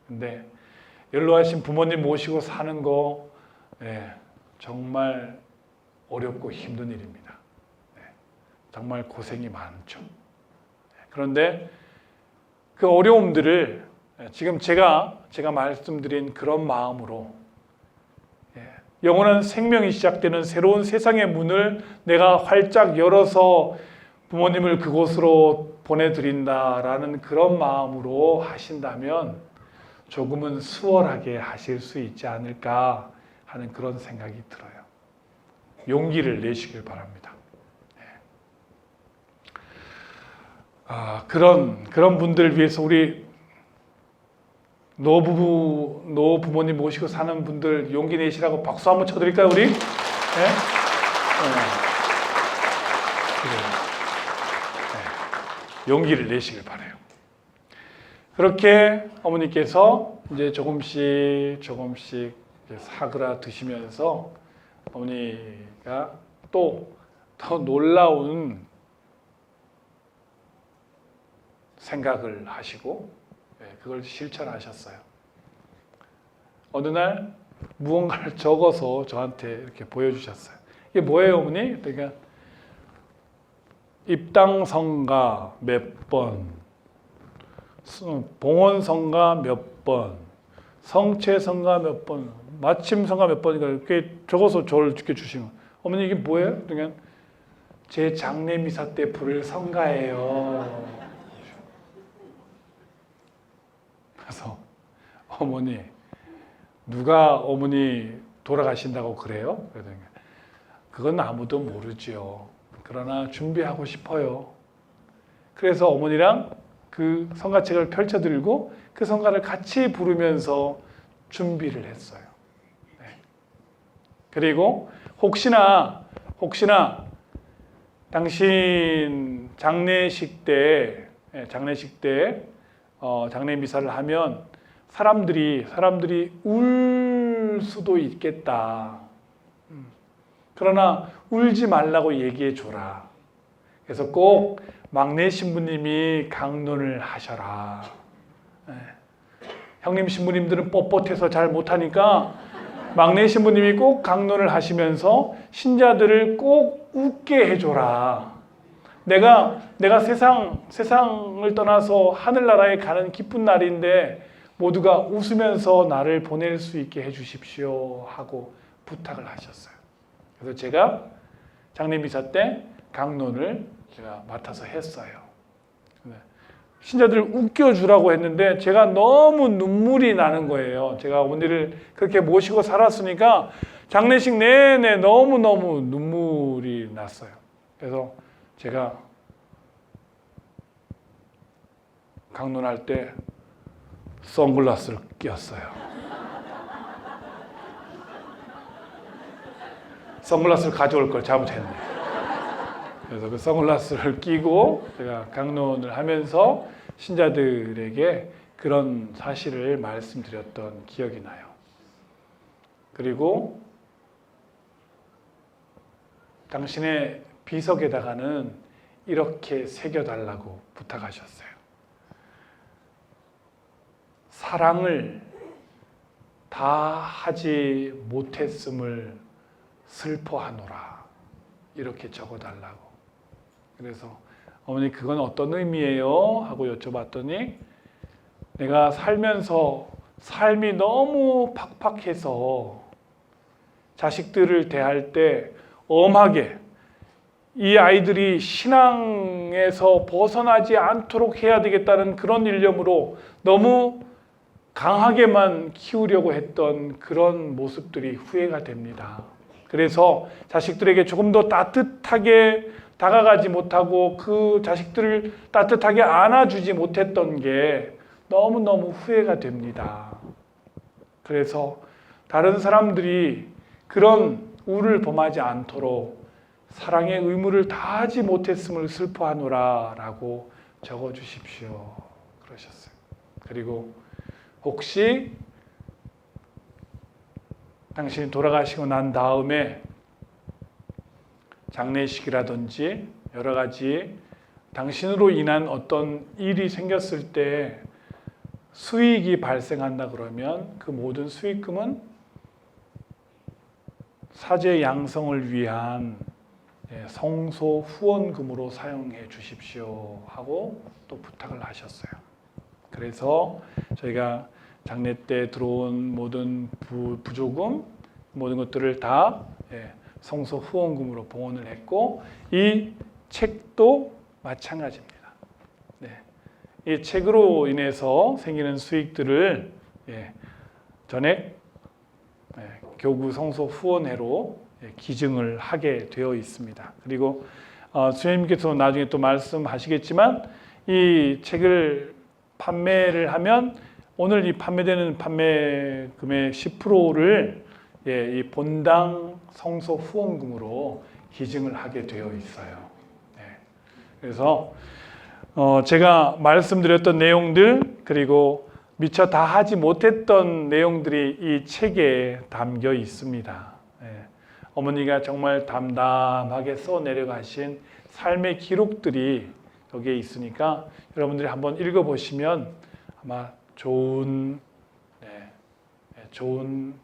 근데 연로하신 부모님 모시고 사는 거 정말 어렵고 힘든 일입니다. 정말 고생이 많죠. 그런데 그 어려움들을 지금 제가 말씀드린 그런 마음으로 영원한 생명이 시작되는 새로운 세상의 문을 내가 활짝 열어서 부모님을 그곳으로 보내드린다라는 그런 마음으로 하신다면 조금은 수월하게 하실 수 있지 않을까 하는 그런 생각이 들어요. 용기를 내시길 바랍니다. 그런 분들을 위해서 우리 노부모님 모시고 사는 분들 용기 내시라고 박수 한번 쳐드릴까요, 우리? 네? 용기를 내시길 바라요. 그렇게 어머니께서 이제 조금씩 사그라 드시면서 어머니가 또 더 놀라운 생각을 하시고 그걸 실천하셨어요. 어느 날 무언가를 적어서 저한테 이렇게 보여주셨어요. 이게 뭐예요, 어머니? 그러니까 입당성가 몇 번, 봉헌성가 몇 번, 성체성가 몇 번, 마침성가 몇 번인가 이렇게 적어서 저를 이렇게 주시면 어머니 이게 뭐예요? 그러니까 제 장례 미사 때 부를 성가예요. 그래서 어머니 누가 어머니 돌아가신다고 그래요? 그러더니 그건 아무도 모르죠. 그러나 준비하고 싶어요. 그래서 어머니랑 그 성가책을 펼쳐드리고 그 성가를 같이 부르면서 준비를 했어요. 네. 그리고 혹시나 당신 장례식 때 장례 미사를 하면 사람들이 울 수도 있겠다. 그러나 울지 말라고 얘기해 줘라. 그래서 꼭 막내 신부님이 강론을 하셔라. 형님 신부님들은 뻣뻣해서 잘 못하니까 막내 신부님이 꼭 강론을 하시면서 신자들을 꼭 웃게 해줘라. 내가 세상을 떠나서 하늘나라에 가는 기쁜 날인데 모두가 웃으면서 나를 보낼 수 있게 해주십시오 하고 부탁을 하셨어요. 그래서 제가 장례미사 때 강론을 제가 맡아서 했어요. 신자들 웃겨주라고 했는데 제가 너무 눈물이 나는 거예요. 제가 어머니를 그렇게 모시고 살았으니까 장례식 내내 너무너무 눈물이 났어요. 그래서 제가 강론할 때 선글라스를 끼었어요. 선글라스를 가져올 걸 잘못했네. 그래서 그 선글라스를 끼고 제가 강론을 하면서 신자들에게 그런 사실을 말씀드렸던 기억이 나요. 그리고 당신의 비석에다가는 이렇게 새겨달라고 부탁하셨어요. 사랑을 다 하지 못했음을 슬퍼하노라. 이렇게 적어달라고. 그래서 어머니 그건 어떤 의미예요? 하고 여쭤봤더니 내가 살면서 삶이 너무 팍팍해서 자식들을 대할 때 엄하게 이 아이들이 신앙에서 벗어나지 않도록 해야 되겠다는 그런 일념으로 너무 강하게만 키우려고 했던 그런 모습들이 후회가 됩니다. 그래서 자식들에게 조금 더 따뜻하게 다가가지 못하고 그 자식들을 따뜻하게 안아주지 못했던 게 너무너무 후회가 됩니다. 그래서 다른 사람들이 그런 우를 범하지 않도록 사랑의 의무를 다하지 못했음을 슬퍼하노라 라고 적어주십시오. 그러셨어요. 그리고 혹시 당신이 돌아가시고 난 다음에 장례식이라든지 여러 가지 당신으로 인한 어떤 일이 생겼을 때 수익이 발생한다 그러면 그 모든 수익금은 사제 양성을 위한 성소 후원금으로 사용해 주십시오 하고 또 부탁을 하셨어요. 그래서 저희가 장례 때 들어온 모든 부조금 모든 것들을 다 성소 후원금으로 봉헌을 했고 이 책도 마찬가지입니다. 이 책으로 인해서 생기는 수익들을 전액 교구 성소 후원회로 기증을 하게 되어 있습니다. 그리고 수녀님께서 나중에 또 말씀하시겠지만 이 책을 판매를 하면 오늘 이 판매되는 판매 금액 10%를 이 본당 성소 후원금으로 기증을 하게 되어 있어요. 그래서 제가 말씀드렸던 내용들 그리고 미처 다 하지 못했던 내용들이 이 책에 담겨 있습니다. 어머니가 정말 담담하게 써내려가신 삶의 기록들이 여기에 있으니까 여러분들이 한번 읽어보시면 아마 좋은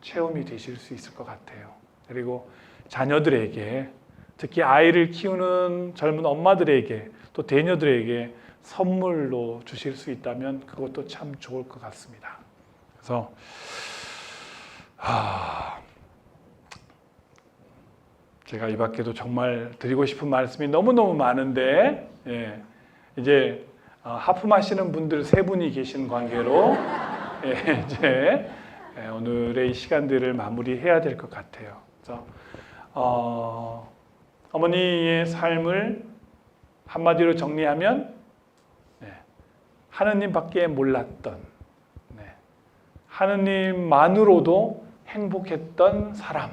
체험이 되실 수 있을 것 같아요. 그리고 자녀들에게 특히 아이를 키우는 젊은 엄마들에게 또 대녀들에게 선물로 주실 수 있다면 그것도 참 좋을 것 같습니다. 그래서 제가 이 밖에도 정말 드리고 싶은 말씀이 너무너무 많은데 이제 하품하시는 분들 세 분이 계신 관계로 이제 오늘의 이 시간들을 마무리해야 될 것 같아요. 그래서 어머니의 삶을 한마디로 정리하면 하느님밖에 몰랐던 하느님만으로도 행복했던 사람,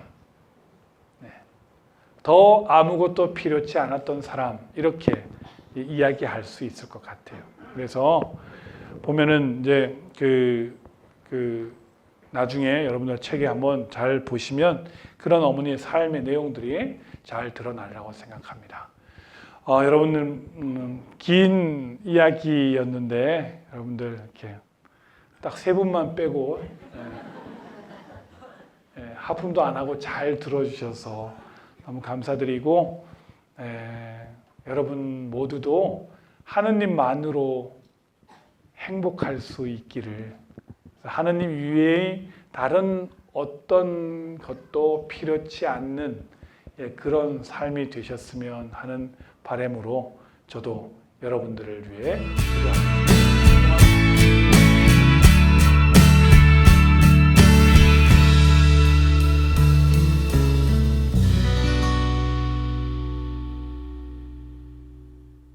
더 아무것도 필요치 않았던 사람 이렇게 이야기할 수 있을 것 같아요. 그래서 보면은 이제 나중에 여러분들 책에 한번 잘 보시면 그런 어머니의 삶의 내용들이 잘 드러나려고 생각합니다. 여러분들 긴 이야기였는데 여러분들 이렇게 딱 세 분만 빼고 하품도 안 하고 잘 들어주셔서 너무 감사드리고 여러분 모두도 하느님만으로 행복할 수 있기를 하느님 이외에 다른 어떤 것도 필요치 않는 그런 삶이 되셨으면 하는 바람으로 저도 여러분들을 위해 기도합니다.